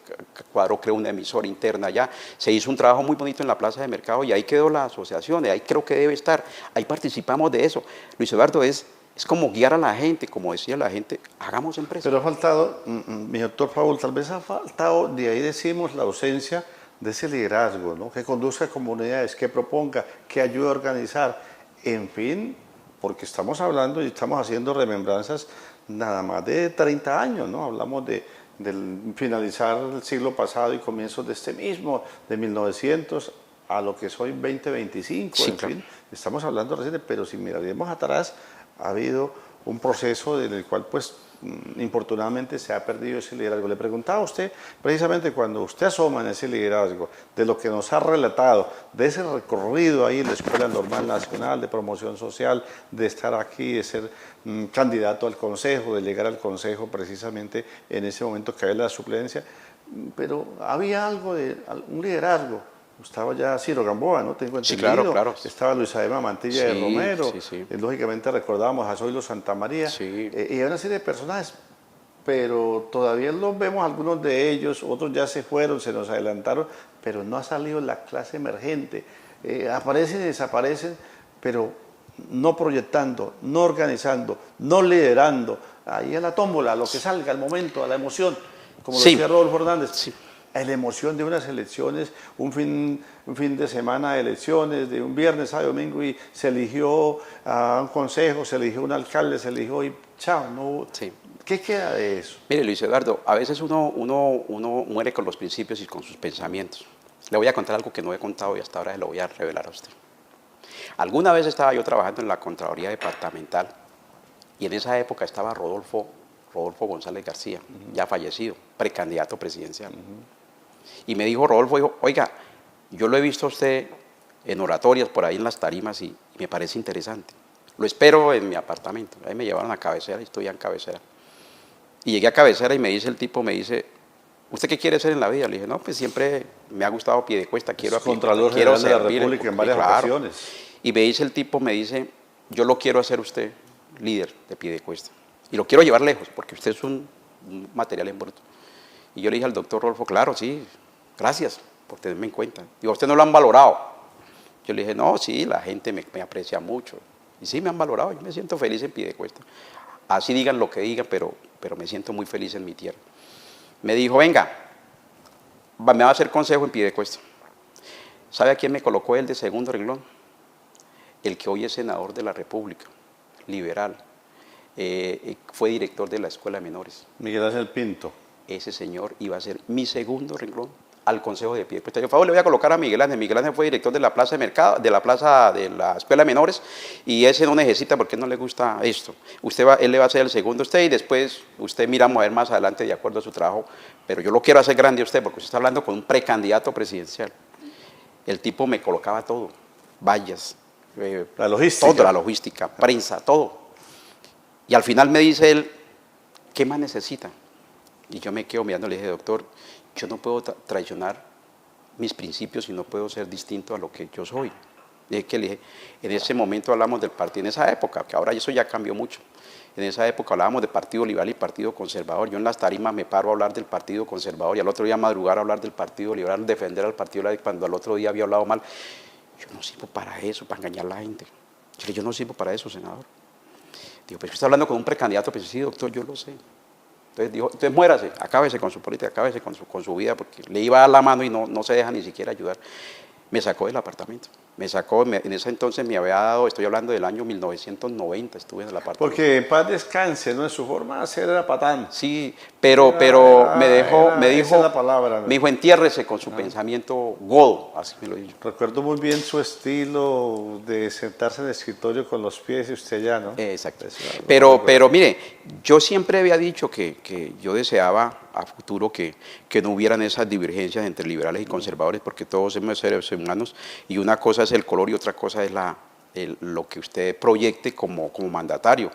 cuadró, creó una emisora interna allá, se hizo un trabajo muy bonito en la plaza de mercado y ahí quedó la asociación, y ahí creo que debe estar, ahí participamos de eso. Luis Eduardo, es como guiar a la gente, como decía la gente, hagamos empresas. Pero ha faltado, mi doctor Fadul, tal vez ha faltado, de ahí decimos, la ausencia de ese liderazgo, ¿no? Que conduzca a comunidades, que proponga, que ayude a organizar, en fin, porque estamos hablando y estamos haciendo remembranzas nada más de 30 años, ¿no? Hablamos del finalizar el siglo pasado y comienzos de este mismo, de 1900 a lo que es hoy 2025, Sí, en claro. fin, estamos hablando reciente, pero si miraremos atrás, ha habido un proceso en el cual, pues, infortunadamente se ha perdido ese liderazgo. Le preguntaba a usted, precisamente cuando usted asoma en ese liderazgo, de lo que nos ha relatado, de ese recorrido ahí en la Escuela Normal Nacional de Promoción Social, de estar aquí, de ser candidato al Consejo, de llegar al Consejo precisamente en ese momento que había la suplencia, pero había algo de un liderazgo. Estaba ya Ciro Gamboa, ¿no? Tengo Sí, entendido. claro. Estaba Luis Adema Mantilla de Sí, Romero. sí. Lógicamente recordábamos a Zoilo Santamaría. Sí. Y hay una serie de personajes, pero todavía los vemos, algunos de ellos, otros ya se fueron, se nos adelantaron, pero no ha salido la clase emergente. Aparecen y desaparecen, pero no proyectando, no organizando, no liderando. Ahí a la tómbola, a lo que salga, al momento, a la emoción, como lo Sí. decía Rodolfo Hernández. Sí. A la emoción de unas elecciones, un fin de semana de elecciones, de un viernes a domingo, y se eligió a un consejo, se eligió un alcalde, se eligió y chao, no. Sí. ¿Qué queda de eso? Mire, Luis Eduardo, a veces uno muere con los principios y con sus pensamientos. Le voy a contar algo que no he contado y hasta ahora se lo voy a revelar a usted. Alguna vez estaba yo trabajando en la Contraloría Departamental y en esa época estaba Rodolfo González García, ya fallecido, precandidato presidencial. Y me dijo Rodolfo, oiga, yo lo he visto a usted en oratorias por ahí en las tarimas y me parece interesante. Lo espero en mi apartamento. Ahí me llevaron a Cabecera y estoy en Cabecera. Y llegué a Cabecera y me dice el tipo, ¿usted qué quiere ser en la vida? Le dije, no, pues siempre me ha gustado Piedecuesta, quiero Contralor quiero General de la servir, República en varias claro. ocasiones. Y me dice el tipo, yo lo quiero hacer usted líder de Piedecuesta. Y lo quiero llevar lejos, porque usted es un material en bruto. Y yo le dije al doctor Rolfo, claro, sí, gracias por tenerme en cuenta. Digo, ¿usted no lo han valorado? Yo le dije, no, sí, la gente me aprecia mucho. Y sí, me han valorado, yo me siento feliz en Piedecuesta. Así digan lo que digan, pero me siento muy feliz en mi tierra. Me dijo, venga, me va a hacer consejo en Piedecuesta. ¿Sabe a quién me colocó él de segundo renglón? El que hoy es senador de la República, liberal. Fue director de la Escuela de Menores. Miguel Ángel Pinto. Ese señor iba a ser mi segundo renglón. al Consejo de Piedecuesta. Yo, por favor, le voy a colocar a Miguel Ángel. Miguel Ángel fue director de la Plaza de Mercado, de la Plaza de la Escuela de Menores, y ese no necesita porque no le gusta esto. Él le va a hacer el segundo a usted y después usted miramos a ver más adelante de acuerdo a su trabajo, pero yo lo quiero hacer grande a usted porque usted está hablando con un precandidato presidencial. El tipo me colocaba todo, vallas, la logística. todo, la logística, prensa, todo. Y al final me dice él, ¿qué más necesita? Y yo me quedo mirando y le dije, doctor, yo no puedo traicionar mis principios y no puedo ser distinto a lo que yo soy. Le dije, en ese momento hablamos del partido, en esa época, que ahora eso ya cambió mucho. En esa época hablábamos de Partido Liberal y Partido Conservador. Yo en las tarimas me paro a hablar del Partido Conservador y al otro día madrugar a hablar del Partido Liberal, defender al Partido Liberal cuando al otro día había hablado mal. Yo no sirvo para eso, para engañar a la gente. Yo no sirvo para eso, senador. Digo, pues está hablando con un precandidato, pues sí, doctor, yo lo sé. Entonces dijo, entonces muérase, acábese con su política, acábese con su vida, porque le iba a dar la mano y no se deja ni siquiera ayudar. Me sacó del apartamento. En ese entonces me había dado, estoy hablando del año 1990, estuve en el apartamento. Porque en paz descanse, ¿no? En su forma de hacer era patán. Sí, pero me dijo, esa es la palabra, ¿no? me dijo, entiérrese con su pensamiento godo, así me lo dijo. Recuerdo muy bien su estilo de sentarse en el escritorio con los pies y usted ya, ¿no? Exacto. Pero mire, yo siempre había dicho que yo deseaba a futuro que no hubieran esas divergencias entre liberales y conservadores, porque todos somos seres humanos y una cosa es el color y otra cosa es lo que usted proyecte como mandatario.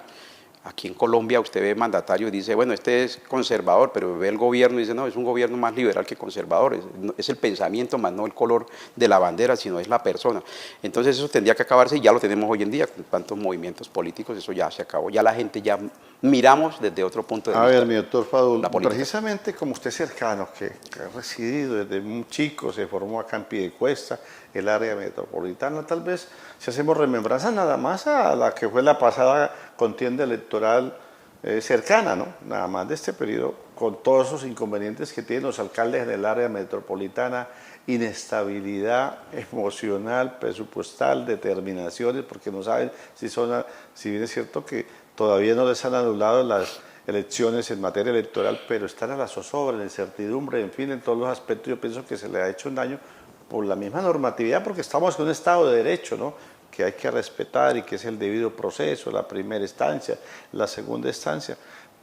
Aquí en Colombia usted ve mandatario y dice, bueno, este es conservador, pero ve el gobierno y dice, no, es un gobierno más liberal que conservador. Es el pensamiento más no el color de la bandera, sino es la persona. Entonces eso tendría que acabarse y ya lo tenemos hoy en día con tantos movimientos políticos, eso ya se acabó. Ya la gente ya miramos desde otro punto de vista. A ver, mi doctor Fadul, precisamente como usted es cercano, que ha residido desde muy chico, se formó acá en Piedecuesta, el área metropolitana, tal vez si hacemos remembranza nada más a la que fue la pasada contienda electoral cercana, ¿no? Nada más de este periodo, con todos esos inconvenientes que tienen los alcaldes en el área metropolitana, inestabilidad emocional, presupuestal, determinaciones, porque no saben si bien es cierto que todavía no les han anulado las elecciones en materia electoral, pero están a la zozobra, en la incertidumbre, en fin, en todos los aspectos yo pienso que se le ha hecho un daño por la misma normatividad, porque estamos en un Estado de Derecho, ¿no? Que hay que respetar y que es el debido proceso, la primera instancia, la segunda instancia.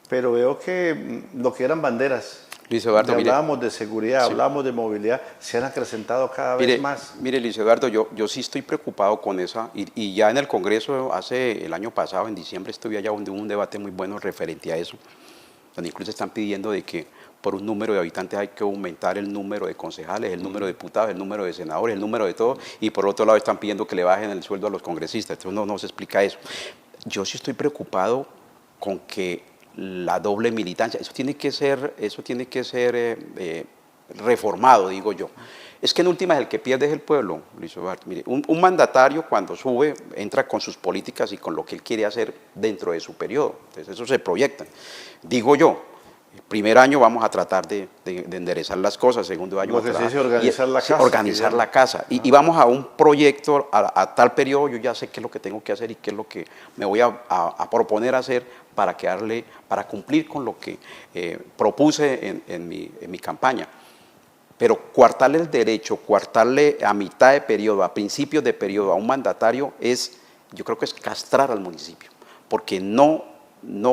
Pero veo que lo que eran banderas, Luis Eduardo, hablábamos de seguridad, hablábamos de movilidad, se han acrecentado cada vez más. Mire, Luis Eduardo, yo sí estoy preocupado con esa, y ya en el Congreso, el año pasado, en diciembre, estuve allá donde hubo un debate muy bueno referente a eso, donde incluso están pidiendo de que por un número de habitantes hay que aumentar el número de concejales, el número de diputados, el número de senadores, el número de todo, y por otro lado están pidiendo que le bajen el sueldo a los congresistas. Entonces no se explica eso. Yo sí estoy preocupado con que la doble militancia, eso tiene que ser reformado, digo yo. Es que en última el que pierde es el pueblo, Luis Eduardo. Mire, un mandatario cuando sube entra con sus políticas y con lo que él quiere hacer dentro de su periodo. Entonces eso se proyecta. Digo yo, el primer año vamos a tratar de enderezar las cosas, segundo año vamos a tratar de organizar la casa. Y vamos a un proyecto a tal periodo, yo ya sé qué es lo que tengo que hacer y qué es lo que me voy a proponer hacer para cumplir con lo que propuse en mi campaña. Pero coartarle el derecho, coartarle a mitad de periodo, a principios de periodo a un mandatario yo creo que es castrar al municipio, porque me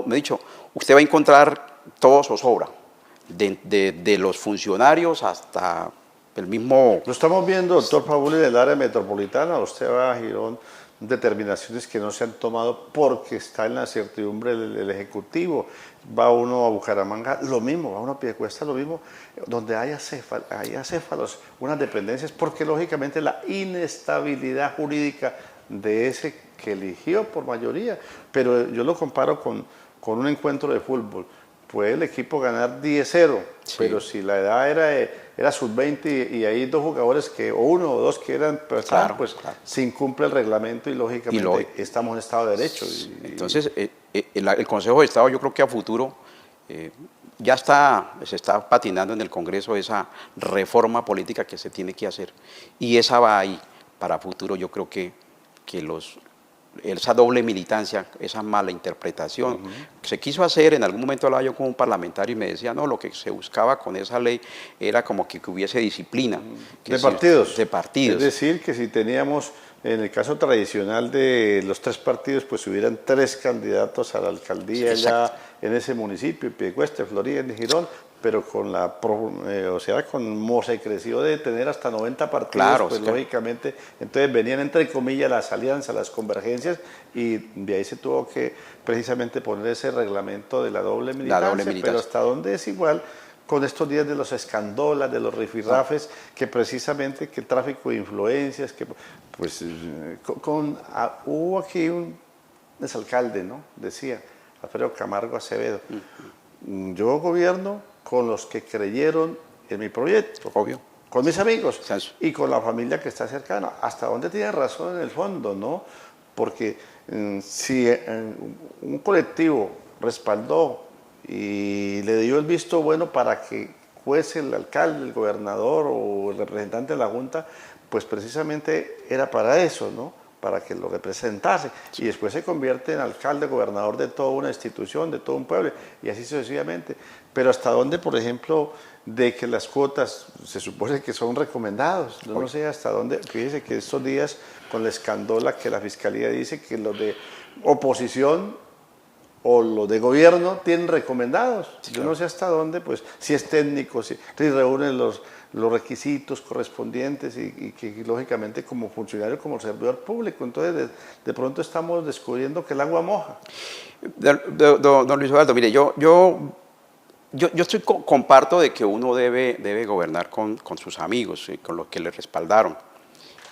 he dicho, usted va a encontrar todo zozobra, de los funcionarios hasta el mismo... Lo estamos viendo, doctor Fabuli, del área metropolitana, usted va a Girón, determinaciones que no se han tomado porque está en la certidumbre del Ejecutivo. Va uno a Bucaramanga, lo mismo, va uno a Piedecuesta, lo mismo, donde hay acéfalos, unas dependencias, porque lógicamente la inestabilidad jurídica de ese que eligió por mayoría, pero yo lo comparo con un encuentro de fútbol. Puede el equipo ganar 10-0, sí, pero si la edad era sub-20 y hay dos jugadores o uno o dos que eran, claro, se incumple el reglamento y lógicamente estamos en estado de derecho. Entonces, el Consejo de Estado, yo creo que a futuro se está patinando en el Congreso esa reforma política que se tiene que hacer y esa va ahí para futuro. Yo creo que esa doble militancia, esa mala interpretación. Se quiso hacer, en algún momento hablaba yo con un parlamentario y me decía, no, lo que se buscaba con esa ley era como que hubiese disciplina. De partidos. De partidos. Es decir, que si teníamos, en el caso tradicional de los 3 partidos, pues hubieran 3 candidatos a la alcaldía ya en ese municipio, Piedecuesta, Florida, en Girón, pero con o sea, como se creció de tener hasta 90 partidos, claro, pues lógicamente, entonces venían entre comillas las alianzas, las convergencias, y de ahí se tuvo que precisamente poner ese reglamento de la doble militancia, pero hasta dónde es igual con estos días de los escandolas, de los rifirrafes, que precisamente que tráfico de influencias, que pues hubo aquí un exalcalde, ¿no? Decía Alfredo Camargo Acevedo, yo gobierno con los que creyeron en mi proyecto, obvio, con mis amigos y con la familia que está cercana. ¿Hasta dónde tiene razón en el fondo, no? Porque si un colectivo respaldó y le dio el visto bueno para que fuese el alcalde, el gobernador o el representante de la Junta, pues precisamente era para eso, ¿no? Para que lo representase, y después se convierte en alcalde, gobernador de toda una institución, de todo un pueblo, y así sucesivamente. Pero hasta dónde, por ejemplo, de que las cuotas se supone que son recomendados, yo no sé hasta dónde, fíjese que estos días con la escandola que la Fiscalía dice que los de oposición o los de gobierno tienen recomendados, yo no sé hasta dónde, pues si es técnico, si reúnen los requisitos correspondientes y que lógicamente como funcionario, como servidor público, entonces de pronto estamos descubriendo que el agua moja. Don Luis Eduardo, mire, yo comparto de que uno debe gobernar con sus amigos, con los que le respaldaron,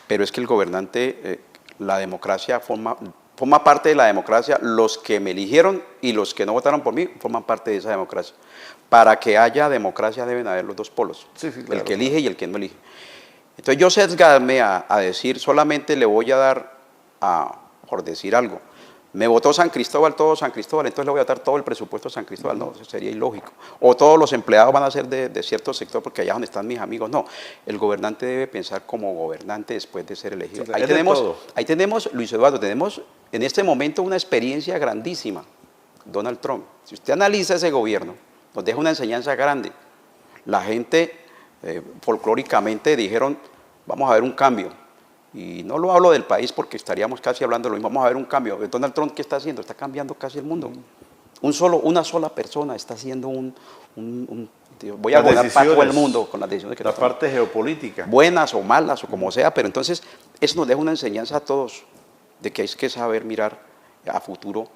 pero es que el gobernante, la democracia forma parte de la democracia, los que me eligieron y los que no votaron por mí forman parte de esa democracia. Para que haya democracia deben haber los 2 polos, claro, el que elige y el que no elige. Entonces yo sesgarme a decir, solamente le voy a dar, por decir algo, me votó San Cristóbal, todo San Cristóbal, entonces le voy a dar todo el presupuesto a San Cristóbal, no, eso sería ilógico. O todos los empleados van a ser de cierto sector porque allá donde están mis amigos, no. El gobernante debe pensar como gobernante después de ser elegido. Sí, ahí tenemos, Luis Eduardo, tenemos en este momento una experiencia grandísima, Donald Trump. Si usted analiza ese gobierno, nos deja una enseñanza grande. La gente folclóricamente dijeron, vamos a ver un cambio. Y no lo hablo del país porque estaríamos casi hablando de lo mismo, vamos a ver un cambio. Donald Trump, ¿qué está haciendo? Está cambiando casi el mundo. Una sola persona está haciendo voy a gobernar para todo el mundo con las decisiones que la parte geopolítica. Buenas o malas o como sea, pero entonces eso nos deja una enseñanza a todos de que hay que saber mirar a futuro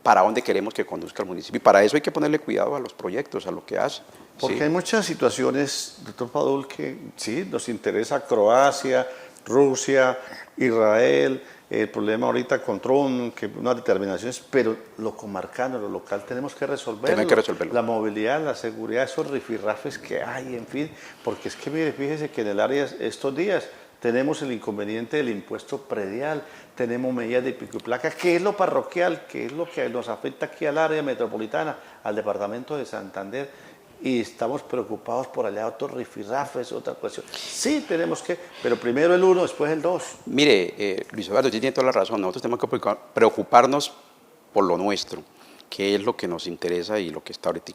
para dónde queremos que conduzca el municipio. Y para eso hay que ponerle cuidado a los proyectos, a lo que hace. Porque hay muchas situaciones, doctor Padul, que sí, nos interesa Croacia, Rusia, Israel, el problema ahorita con Trump, que unas determinaciones, pero lo comarcano, lo local, tenemos que resolverlo. La movilidad, la seguridad, esos rifirrafes que hay, en fin, porque es que, mire, fíjese que en el área estos días tenemos el inconveniente del impuesto predial, tenemos medidas de pico y placa, que es lo parroquial, que es lo que nos afecta aquí al área metropolitana, al departamento de Santander, y estamos preocupados por allá, otros rifirrafes, otra cuestión. Sí, tenemos que, pero primero el 1, después el 2. Mire, Luis Eduardo, usted tiene toda la razón, nosotros tenemos que preocuparnos por lo nuestro, que es lo que nos interesa y lo que está ahorita.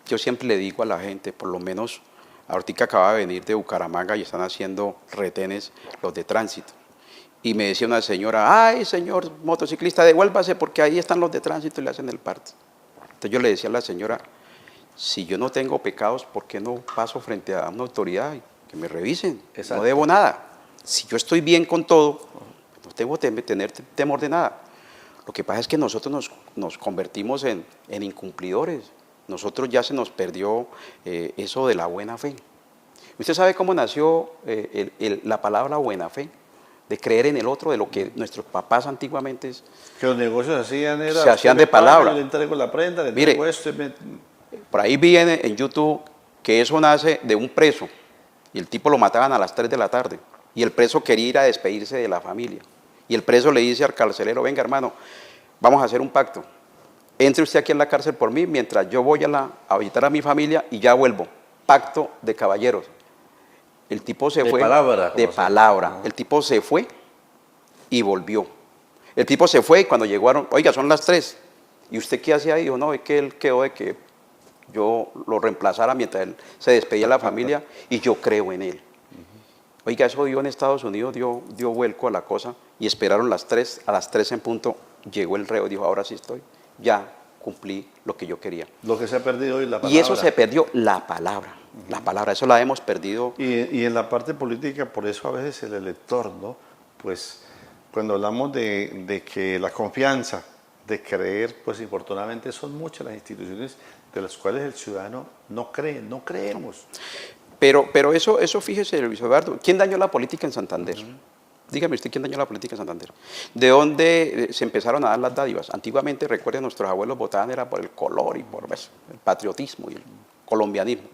Yo siempre le digo a la gente, por lo menos, ahorita acaba de venir de Bucaramanga y están haciendo retenes los de tránsito. Y me decía una señora, ay, señor motociclista, devuélvase porque ahí están los de tránsito y le hacen el parte. Entonces yo le decía a la señora, si yo no tengo pecados, ¿por qué no paso frente a una autoridad y que me revisen? Exacto. No debo nada. Si yo estoy bien con todo, no tengo que tener temor de nada. Lo que pasa es que nosotros nos convertimos en incumplidores. Nosotros ya se nos perdió eso de la buena fe. ¿Usted sabe cómo nació la palabra buena fe? De creer en el otro, de lo que nuestros papás antiguamente... Que los negocios se hacían de palabra. Yo le entrego la prenda, le entrego esto. Por ahí vi en YouTube que eso nace de un preso y el tipo lo mataban a las 3 de la tarde y el preso quería ir a despedirse de la familia y el preso le dice al carcelero, venga hermano, vamos a hacer un pacto, entre usted aquí en la cárcel por mí mientras yo voy a visitar a mi familia y ya vuelvo, pacto de caballeros. El tipo se fue de palabra. El tipo se fue y volvió. El tipo se fue y cuando llegaron, oiga, son las 3. ¿Y usted qué hace ahí? Dijo, no, es que él quedó de que yo lo reemplazara mientras él se despedía de la familia y yo creo en él. Oiga, eso dio en Estados Unidos, dio vuelco a la cosa y esperaron las 3, a las 3 en punto llegó el reo y dijo, ahora sí estoy, ya cumplí lo que yo quería. Lo que se ha perdido hoy, la palabra. Y eso se perdió, la palabra, eso la hemos perdido. Y en la parte política, por eso a veces el elector, ¿no? Pues cuando hablamos de que la confianza, de creer, pues infortunadamente son muchas las instituciones de las cuales el ciudadano no cree, no creemos. Pero eso fíjese, Luis Eduardo, ¿quién dañó la política en Santander? Dígame usted, ¿quién dañó la política en Santander? ¿De dónde se empezaron a dar las dádivas? Antiguamente, recuerden, nuestros abuelos votaban era por el color y por el patriotismo y el colombianismo.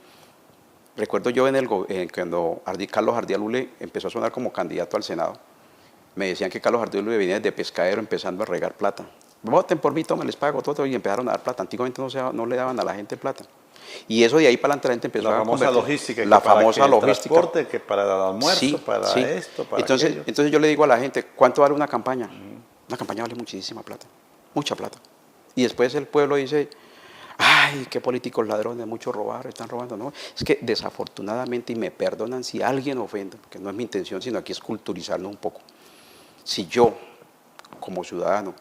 Recuerdo yo cuando Carlos Jardial Lule empezó a sonar como candidato al Senado, me decían que Carlos Jardial Lule venía desde pescadero empezando a regar plata. Voten por mí, tomen, les pago todo, y empezaron a dar plata. Antiguamente no le daban a la gente plata. Y eso de ahí para adelante la gente empezó la a famosa convertir. logística, La para famosa el logística. transporte, que para el almuerzo, Sí, para sí. esto, para entonces, aquello. yo le digo a la gente, ¿cuánto vale una campaña? Una campaña vale muchísima plata, mucha plata. Y después el pueblo dice, ay, qué políticos ladrones, mucho robar, están robando. No, es que desafortunadamente, y me perdonan si alguien ofende, porque no es mi intención, sino aquí es culturizarlo un poco. Si yo, como ciudadano,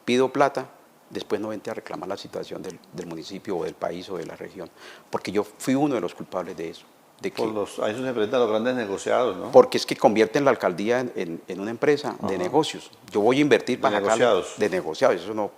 pido plata, después no vente a reclamar la situación del municipio o del país o de la región, porque yo fui uno de los culpables de eso. De que, A eso se enfrentan los grandes negociados, ¿no? porque es que convierten la alcaldía en una empresa de negocios. Yo voy a invertir para negociados. De negociados. Eso no,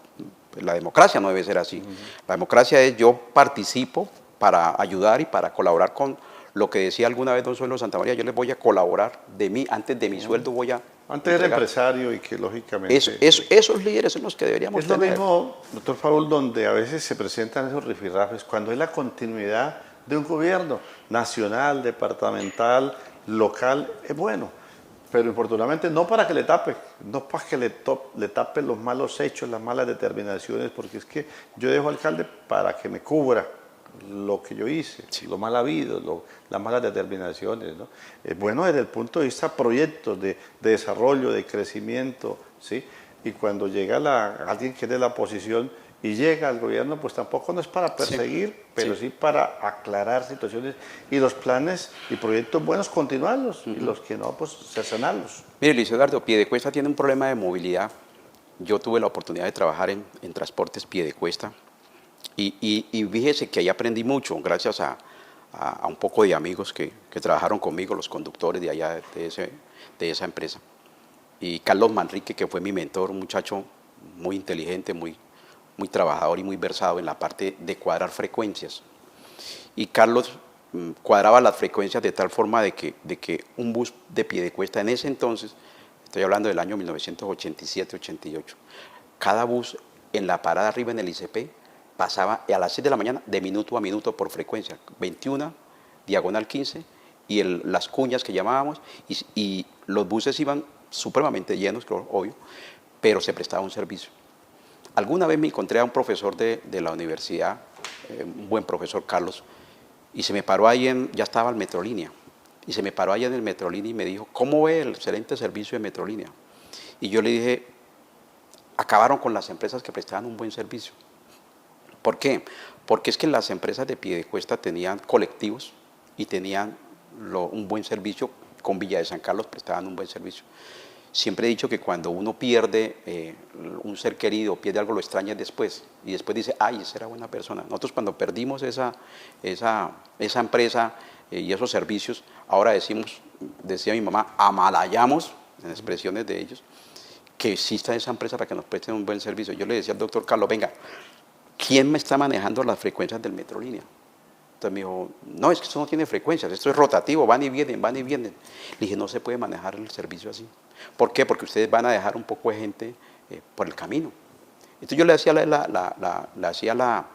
la democracia no debe ser así. La democracia es yo participo para ayudar y para colaborar con lo que decía alguna vez don Suelo Santa María, yo les voy a colaborar de mí, antes de mi sueldo voy a Antes era empresario y que lógicamente... esos líderes son los que deberíamos tener. Es lo mismo, doctor Paul, donde a veces se presentan esos rifirrafes, cuando es la continuidad de un gobierno nacional, departamental, local, es bueno. Pero infortunadamente no para que le tape, no para que le tape los malos hechos, las malas determinaciones, porque es que yo dejo alcalde para que me cubra lo que yo hice, lo mal habido, las malas determinaciones, ¿no? Es bueno desde el punto de vista de proyectos de desarrollo, de crecimiento, ¿sí? Y cuando llega alguien que es de la oposición y llega al gobierno, pues tampoco no es para perseguir, pero sí para aclarar situaciones y los planes y proyectos buenos continuarlos y los que no, pues cercenarlos. Mire, Luis Eduardo, Piedecuesta tiene un problema de movilidad. Yo tuve la oportunidad de trabajar en Transportes Piedecuesta y fíjese que ahí aprendí mucho gracias a un poco de amigos que trabajaron conmigo, los conductores de allá de esa empresa. Y Carlos Manrique, que fue mi mentor, un muchacho muy inteligente, muy trabajador y muy versado en la parte de cuadrar frecuencias. Y Carlos cuadraba las frecuencias de tal forma de que un bus de Piedecuesta en ese entonces, estoy hablando del año 1987-88, cada bus en la parada arriba en el ICP pasaba a las 6 de la mañana de minuto a minuto por frecuencia, 21, diagonal 15, y las cuñas que llamábamos, y los buses iban supremamente llenos, claro, obvio, pero se prestaba un servicio. Alguna vez me encontré a un profesor de la universidad, un buen profesor, Carlos, y se me paró ahí ya estaba el Metrolínea, y se me paró ahí en el Metrolínea y me dijo, ¿cómo ve el excelente servicio de Metrolínea? Y yo le dije, acabaron con las empresas que prestaban un buen servicio. ¿Por qué? Porque es que las empresas de Piedecuesta tenían colectivos y tenían un buen servicio, con Villa de San Carlos prestaban un buen servicio. Siempre he dicho que cuando uno pierde un ser querido, pierde algo, lo extraña después. Y después dice, ay, esa era buena persona. Nosotros cuando perdimos esa empresa y esos servicios, ahora decía mi mamá, amalayamos, en expresiones de ellos, que exista esa empresa para que nos presten un buen servicio. Yo le decía al doctor Carlos, venga, ¿quién me está manejando las frecuencias del Metrolínea? Entonces me dijo, no, es que esto no tiene frecuencias, esto es rotativo, van y vienen, van y vienen. Le dije, no se puede manejar el servicio así. ¿Por qué? Porque ustedes van a dejar un poco de gente por el camino. Entonces yo le hacía la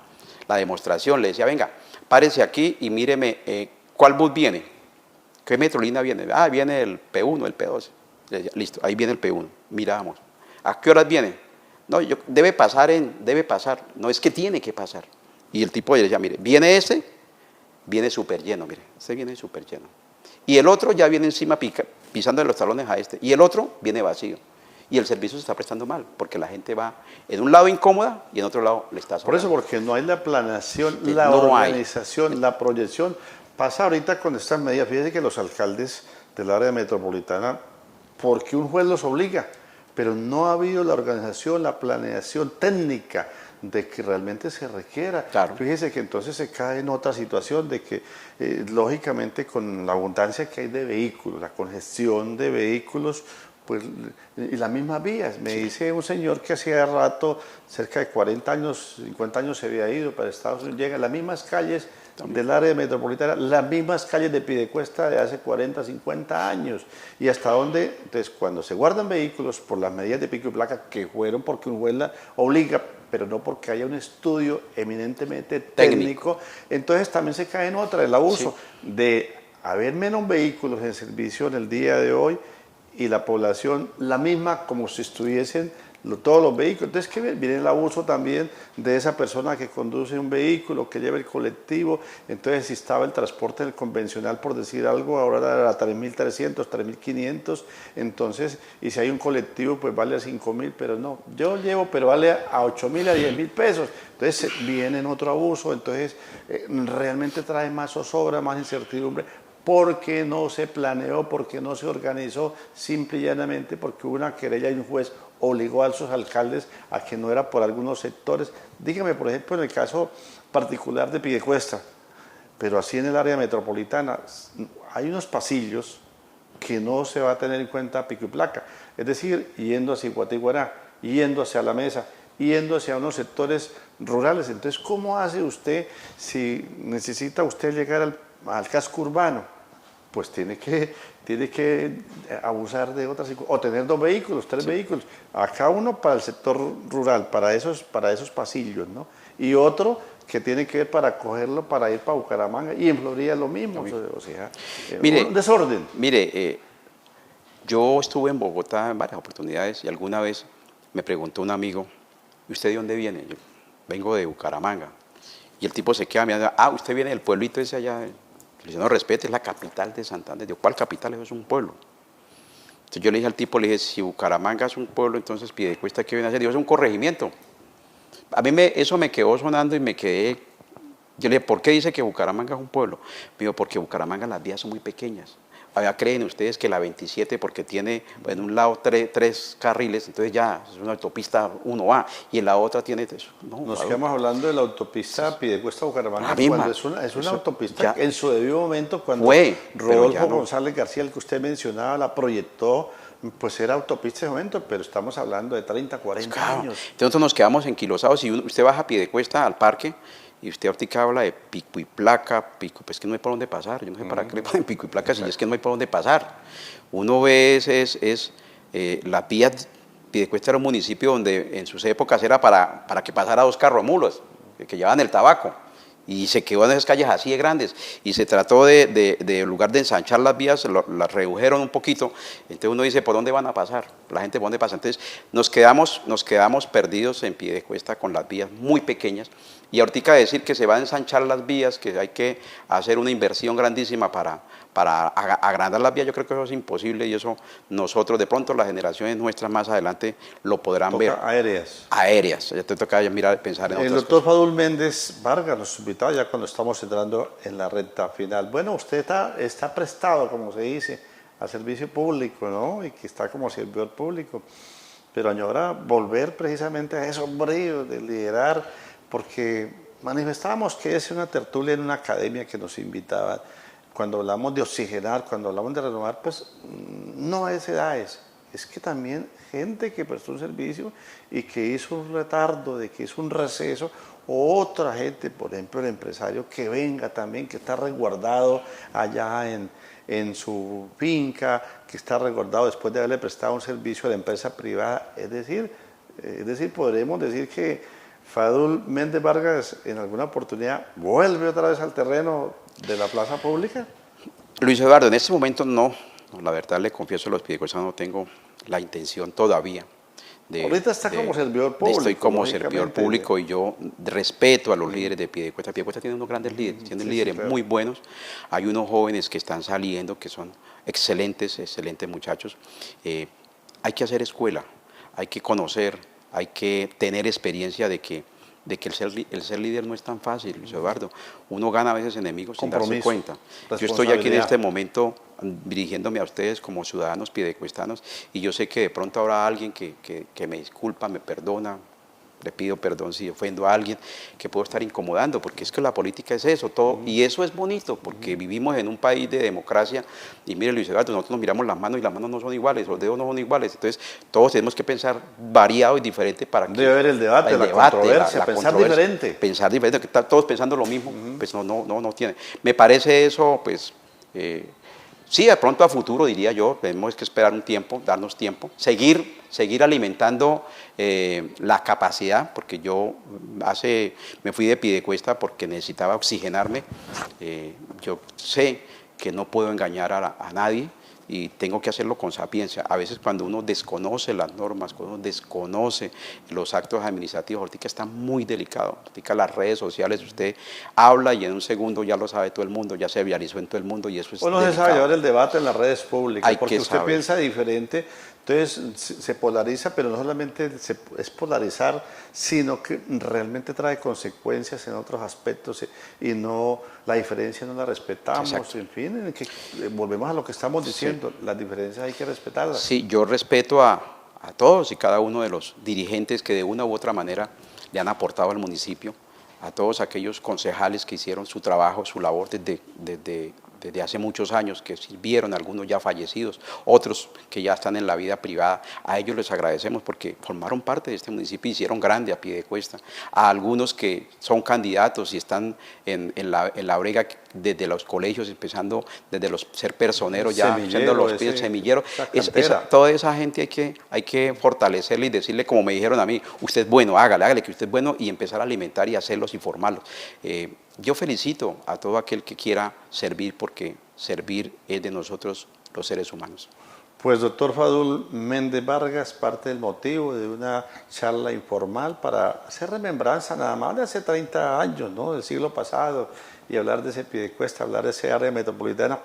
demostración, le decía, venga, párese aquí y míreme, ¿cuál bus viene? ¿Qué Metrolínea viene? Ah, viene el P1, el P2. Le decía, listo, ahí viene el P1, miramos. ¿A qué horas viene? No, debe pasar. No, es que tiene que pasar. Y el tipo le decía, mire, viene viene súper lleno, mire, este viene súper lleno. Y el otro ya viene encima pisando de los talones a este. Y el otro viene vacío. y el servicio se está prestando mal, porque la gente va en un lado incómoda y en otro lado le está Por eso, sobrando. porque no hay la planeación, la No hay. organización, la proyección. Pasa ahorita con estas medidas. Fíjense que los alcaldes del área metropolitana, porque un juez los obliga, pero no ha habido la organización, la planeación técnica de que realmente se requiera. Claro. Fíjese que entonces se cae en otra situación de que, lógicamente, con la abundancia que hay de vehículos, la congestión de vehículos, pues, y las mismas vías. Me dice un señor que hacía rato, cerca de 40 años, 50 años se había ido para Estados Unidos, llega a las mismas calles del área metropolitana, las mismas calles de Piedecuesta de hace 40, 50 años. Y hasta donde, entonces, cuando se guardan vehículos por las medidas de pico y placa, que fueron porque un juez la obliga, pero no porque haya un estudio eminentemente técnico, entonces también se cae en otra, el abuso de haber menos vehículos en servicio en el día de hoy y la población la misma como si estuviesen todos los vehículos. Entonces, ¿qué viene el abuso también de esa persona que conduce un vehículo, que lleva el colectivo? Entonces, si estaba el transporte convencional, por decir algo, ahora era 3.300, 3.500, entonces, y si hay un colectivo, pues vale a 5.000, pero no, yo llevo, pero vale a 8.000, a 10.000 pesos. Entonces, viene en otro abuso, entonces, realmente trae más zozobra, más incertidumbre, porque no se planeó, porque no se organizó, simple y llanamente porque hubo una querella y un juez obligó a sus alcaldes a que no era por algunos sectores. Dígame, por ejemplo, en el caso particular de Piedecuesta, pero así en el área metropolitana, hay unos pasillos que no se va a tener en cuenta pico y placa, es decir, yendo hacia Iguatiguará, yendo hacia la Mesa, yendo hacia unos sectores rurales. Entonces, ¿cómo hace usted si necesita usted llegar al casco urbano? Pues tiene que abusar de otras, o tener 2 vehículos, 3 vehículos, acá uno para el sector rural, para esos pasillos, ¿no? Y otro que tiene que ver para cogerlo para ir para Bucaramanga, y en Florida lo mismo, o sea, Mire, un desorden. Mire, yo estuve en Bogotá en varias oportunidades y alguna vez me preguntó un amigo, ¿y usted de dónde viene? Yo vengo de Bucaramanga. Y el tipo se queda mirando, usted viene del pueblito ese allá. Le dije, no, respete, es la capital de Santander. Digo, ¿cuál capital? Eso es un pueblo. Entonces yo le dije al tipo, le dije, si Bucaramanga es un pueblo, entonces Piedecuesta, ¿qué viene a hacer? Digo, es un corregimiento. A mí eso me quedó sonando y me quedé. Yo le dije, ¿por qué dice que Bucaramanga es un pueblo? Me dijo, porque Bucaramanga las vías son muy pequeñas. Allá creen ustedes que la 27, porque tiene en un lado 3 carriles, entonces ya es una autopista 1A, y en la otra tiene 3. No, Nos quedamos hablando de la autopista Piedecuesta-Bucaramanga, misma. cuando es una autopista que en su debido momento, cuando fue, Rodolfo González García, el que usted mencionaba, la proyectó, pues era autopista de momento, pero estamos hablando de 30, 40 años. Entonces nosotros nos quedamos enquilosados. Si usted baja a Piedecuesta al parque, y usted ahorita habla de pico y placa, pues que no hay por dónde pasar. Yo no sé para qué le ponen pico y placa si es que no hay por dónde pasar. Uno ve las vías. Piedecuesta era un municipio donde en sus épocas era para que pasara 2 carromulos que llevaban el tabaco. Y se quedó en esas calles así de grandes. Y se trató en lugar de ensanchar las vías, las redujeron un poquito. Entonces uno dice, ¿por dónde van a pasar? La gente, ¿por dónde pasa? Entonces nos quedamos perdidos en Piedecuesta con las vías muy pequeñas. Y ahorita decir que se van a ensanchar las vías, que hay que hacer una inversión grandísima para agrandar las vías, yo creo que eso es imposible, y eso nosotros, de pronto las generaciones nuestras más adelante lo podrán ver. Aéreas, ya te toca pensar en otras El doctor cosas. Fadul Méndez Vargas nos invitaba ya cuando estamos entrando en la recta final. Bueno, usted está prestado, como se dice, al servicio público, ¿no? Y que está como servidor público, pero añora volver precisamente a esos bríos de liderar, porque manifestábamos que es una tertulia en una academia que nos invitaban. Cuando hablamos de oxigenar, cuando hablamos de renovar, pues no es edades, es que también gente que prestó un servicio y que hizo un retardo, de que hizo un receso, o otra gente, por ejemplo el empresario que venga también, que está resguardado allá en su finca, que está resguardado después de haberle prestado un servicio a la empresa privada. Es decir, podremos decir que Fadul Méndez Vargas en alguna oportunidad vuelve otra vez al terreno de la plaza pública. Luis Eduardo, en este momento no, la verdad le confieso a los piedecuestanos, no tengo la intención todavía. Ahorita está como servidor público. Estoy como servidor público y yo respeto a los líderes de Piedecuesta. Piedecuesta tiene unos grandes líderes, tiene líderes muy buenos. Hay unos jóvenes que están saliendo, que son excelentes muchachos. Hay que hacer escuela. hay que conocer, hay que tener experiencia de que el ser líder no es tan fácil, Luis Eduardo. Uno gana a veces enemigos sin darse cuenta. Yo estoy aquí en este momento dirigiéndome a ustedes como ciudadanos piedecuestanos y yo sé que de pronto habrá alguien que me disculpa, me perdona, le pido perdón si ofendo a alguien, que puedo estar incomodando, porque es que la política es eso, todo, y eso es bonito, porque vivimos en un país de democracia, y mire Luis Eduardo, nosotros nos miramos las manos y las manos no son iguales, los dedos no son iguales, entonces todos tenemos que pensar variado y diferente para que... Debe haber el debate, la controversia, pensar diferente. Pensar diferente, que están todos pensando lo mismo, pues no tiene. Me parece eso, pues... sí, de pronto a futuro, diría yo, tenemos que esperar un tiempo, darnos tiempo, seguir alimentando la capacidad, porque yo me fui de Piedecuesta porque necesitaba oxigenarme. Yo sé que no puedo engañar a nadie y tengo que hacerlo con sapiencia. A veces cuando uno desconoce las normas, cuando uno desconoce los actos administrativos, ahorita está muy delicado. Ahorita las redes sociales, usted habla y en un segundo ya lo sabe todo el mundo, ya se viralizó en todo el mundo y eso es delicado. No se sabe llevar el debate en las redes públicas, porque usted piensa diferente, entonces se polariza, pero no solamente es polarizar, sino que realmente trae consecuencias en otros aspectos y no, la diferencia no la respetamos. Exacto. En fin, volvemos a lo que estamos diciendo, sí. Las diferencias hay que respetarlas. Sí, yo respeto a todos y cada uno de los dirigentes que de una u otra manera le han aportado al municipio, a todos aquellos concejales que hicieron su trabajo, su labor desde hace muchos años, que sirvieron, algunos ya fallecidos, otros que ya están en la vida privada. A ellos les agradecemos porque formaron parte de este municipio y hicieron grande a Piedecuesta. A algunos que son candidatos y están en la brega desde los colegios, empezando desde ser personeros, ya siendo los pies semilleros. Toda esa gente hay que fortalecerla y decirle, como me dijeron a mí, usted es bueno, hágale que usted es bueno, y empezar a alimentar y hacerlos y formarlos. Yo felicito a todo aquel que quiera servir, porque servir es de nosotros los seres humanos. Pues doctor Fadul Méndez Vargas, parte del motivo de una charla informal para hacer remembranza nada más de hace 30 años, ¿no? Del siglo pasado, y hablar de ese Piedecuesta, hablar de ese área metropolitana,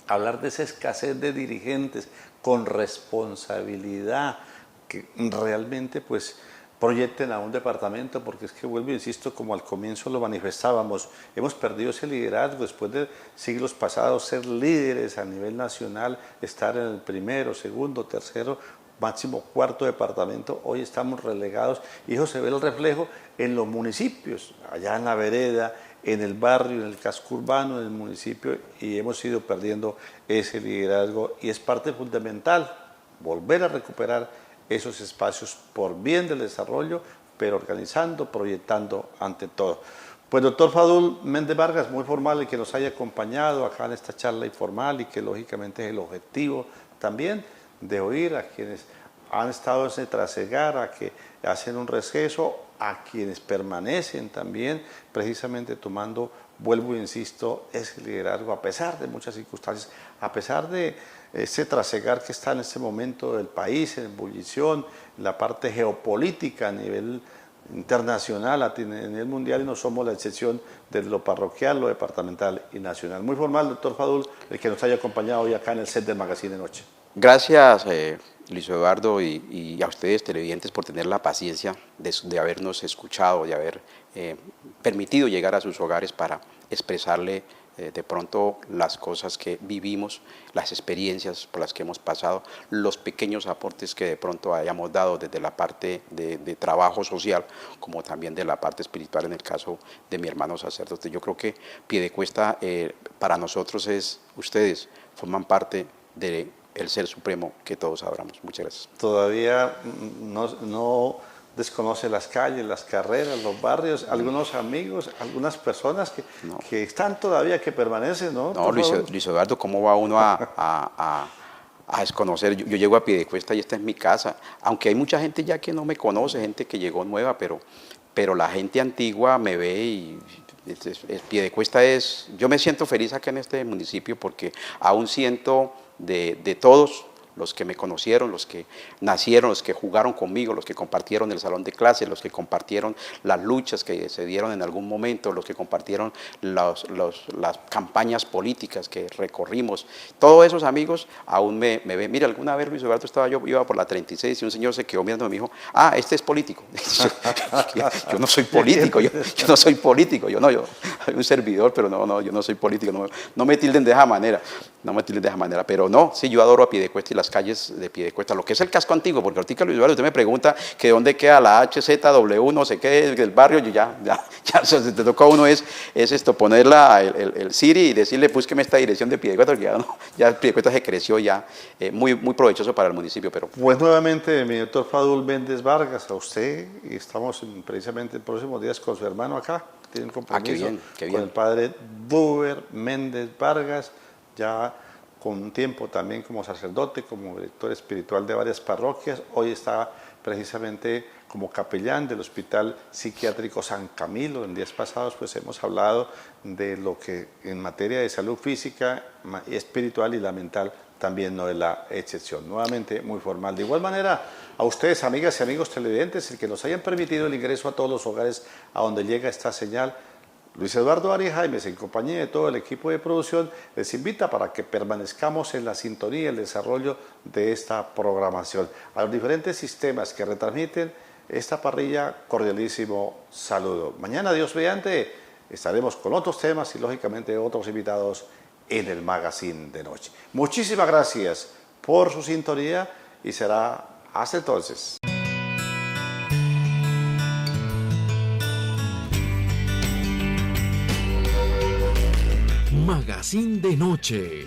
hablar de esa escasez de dirigentes con responsabilidad, que realmente pues proyecten a un departamento, porque es que vuelvo, insisto, como al comienzo lo manifestábamos, hemos perdido ese liderazgo después de siglos pasados, ser líderes a nivel nacional, estar en el primero, segundo, tercero, máximo cuarto departamento. Hoy estamos relegados y eso se ve el reflejo en los municipios, allá en la vereda, en el barrio, en el casco urbano del municipio, y hemos ido perdiendo ese liderazgo, y es parte fundamental volver a recuperar esos espacios por bien del desarrollo, pero organizando, proyectando ante todo. Pues doctor Fadul Méndez Vargas, muy formal y que nos haya acompañado acá en esta charla informal, y que lógicamente es el objetivo también de oír a quienes han estado en ese trasegar, a que hacen un receso, a quienes permanecen también precisamente tomando, vuelvo e insisto, ese liderazgo a pesar de muchas circunstancias, a pesar de ese trasegar que está en este momento del país, en ebullición, en la parte geopolítica a nivel internacional, a nivel mundial, y no somos la excepción de lo parroquial, lo departamental y nacional. Muy formal, doctor Fadul, el que nos haya acompañado hoy acá en el set del Magazine de Noche. Gracias, Luis Eduardo, y a ustedes, televidentes, por tener la paciencia de habernos escuchado, de haber permitido llegar a sus hogares para expresarle de pronto las cosas que vivimos, las experiencias por las que hemos pasado, los pequeños aportes que de pronto hayamos dado desde la parte de trabajo social, como también de la parte espiritual en el caso de mi hermano sacerdote. Yo creo que Piedecuesta para nosotros ustedes forman parte del Ser Supremo que todos adoramos. Muchas gracias. Todavía no desconoce las calles, las carreras, los barrios, algunos amigos, algunas personas que están todavía, que permanecen, ¿no? No, Luis Eduardo, ¿cómo va uno a desconocer? Yo llego a Piedecuesta y esta es mi casa, aunque hay mucha gente ya que no me conoce, gente que llegó nueva, pero la gente antigua me ve y Piedecuesta yo me siento feliz acá en este municipio porque aún siento de todos los que me conocieron, los que nacieron, los que jugaron conmigo, los que compartieron el salón de clases, los que compartieron las luchas que se dieron en algún momento, los que compartieron las campañas políticas que recorrimos. Todos esos amigos aún me ven. Mira, alguna vez, Luis Eduardo, yo iba por la 36 y un señor se quedó mirando y me dijo, este es político. Yo no soy político, yo no soy político, yo soy un servidor, pero no, yo no soy político, no me tilden de esa manera, pero no, sí, yo adoro a Piedecuesta y las calles de Piedecuesta, lo que es el casco antiguo, porque ahorita, Luis Eduardo, usted me pregunta que dónde queda la HZW, no sé qué, del barrio, yo ya se te toca a uno es esto, poner el Siri y decirle, búsqueme esta dirección de Piedecuesta, porque ya Piedecuesta se creció ya, muy provechoso para el municipio. Pero pues nuevamente, mi doctor Fadul Méndez Vargas, a usted, y estamos precisamente en próximos días con su hermano acá, tiene un compromiso qué bien. con el padre Buber Méndez Vargas, ya con un tiempo también como sacerdote, como director espiritual de varias parroquias, hoy está precisamente como capellán del Hospital Psiquiátrico San Camilo. En días pasados pues hemos hablado de lo que en materia de salud física, espiritual y la mental también no es la excepción. Nuevamente muy formal. De igual manera, a ustedes, amigas y amigos televidentes, el que nos hayan permitido el ingreso a todos los hogares a donde llega esta señal, Luis Eduardo Arias Jaimes, en compañía de todo el equipo de producción, les invita para que permanezcamos en la sintonía y el desarrollo de esta programación. A los diferentes sistemas que retransmiten esta parrilla, cordialísimo saludo. Mañana, Dios mediante, estaremos con otros temas y lógicamente otros invitados en el Magazine de Noche. Muchísimas gracias por su sintonía y será hasta entonces. Magazine de Noche.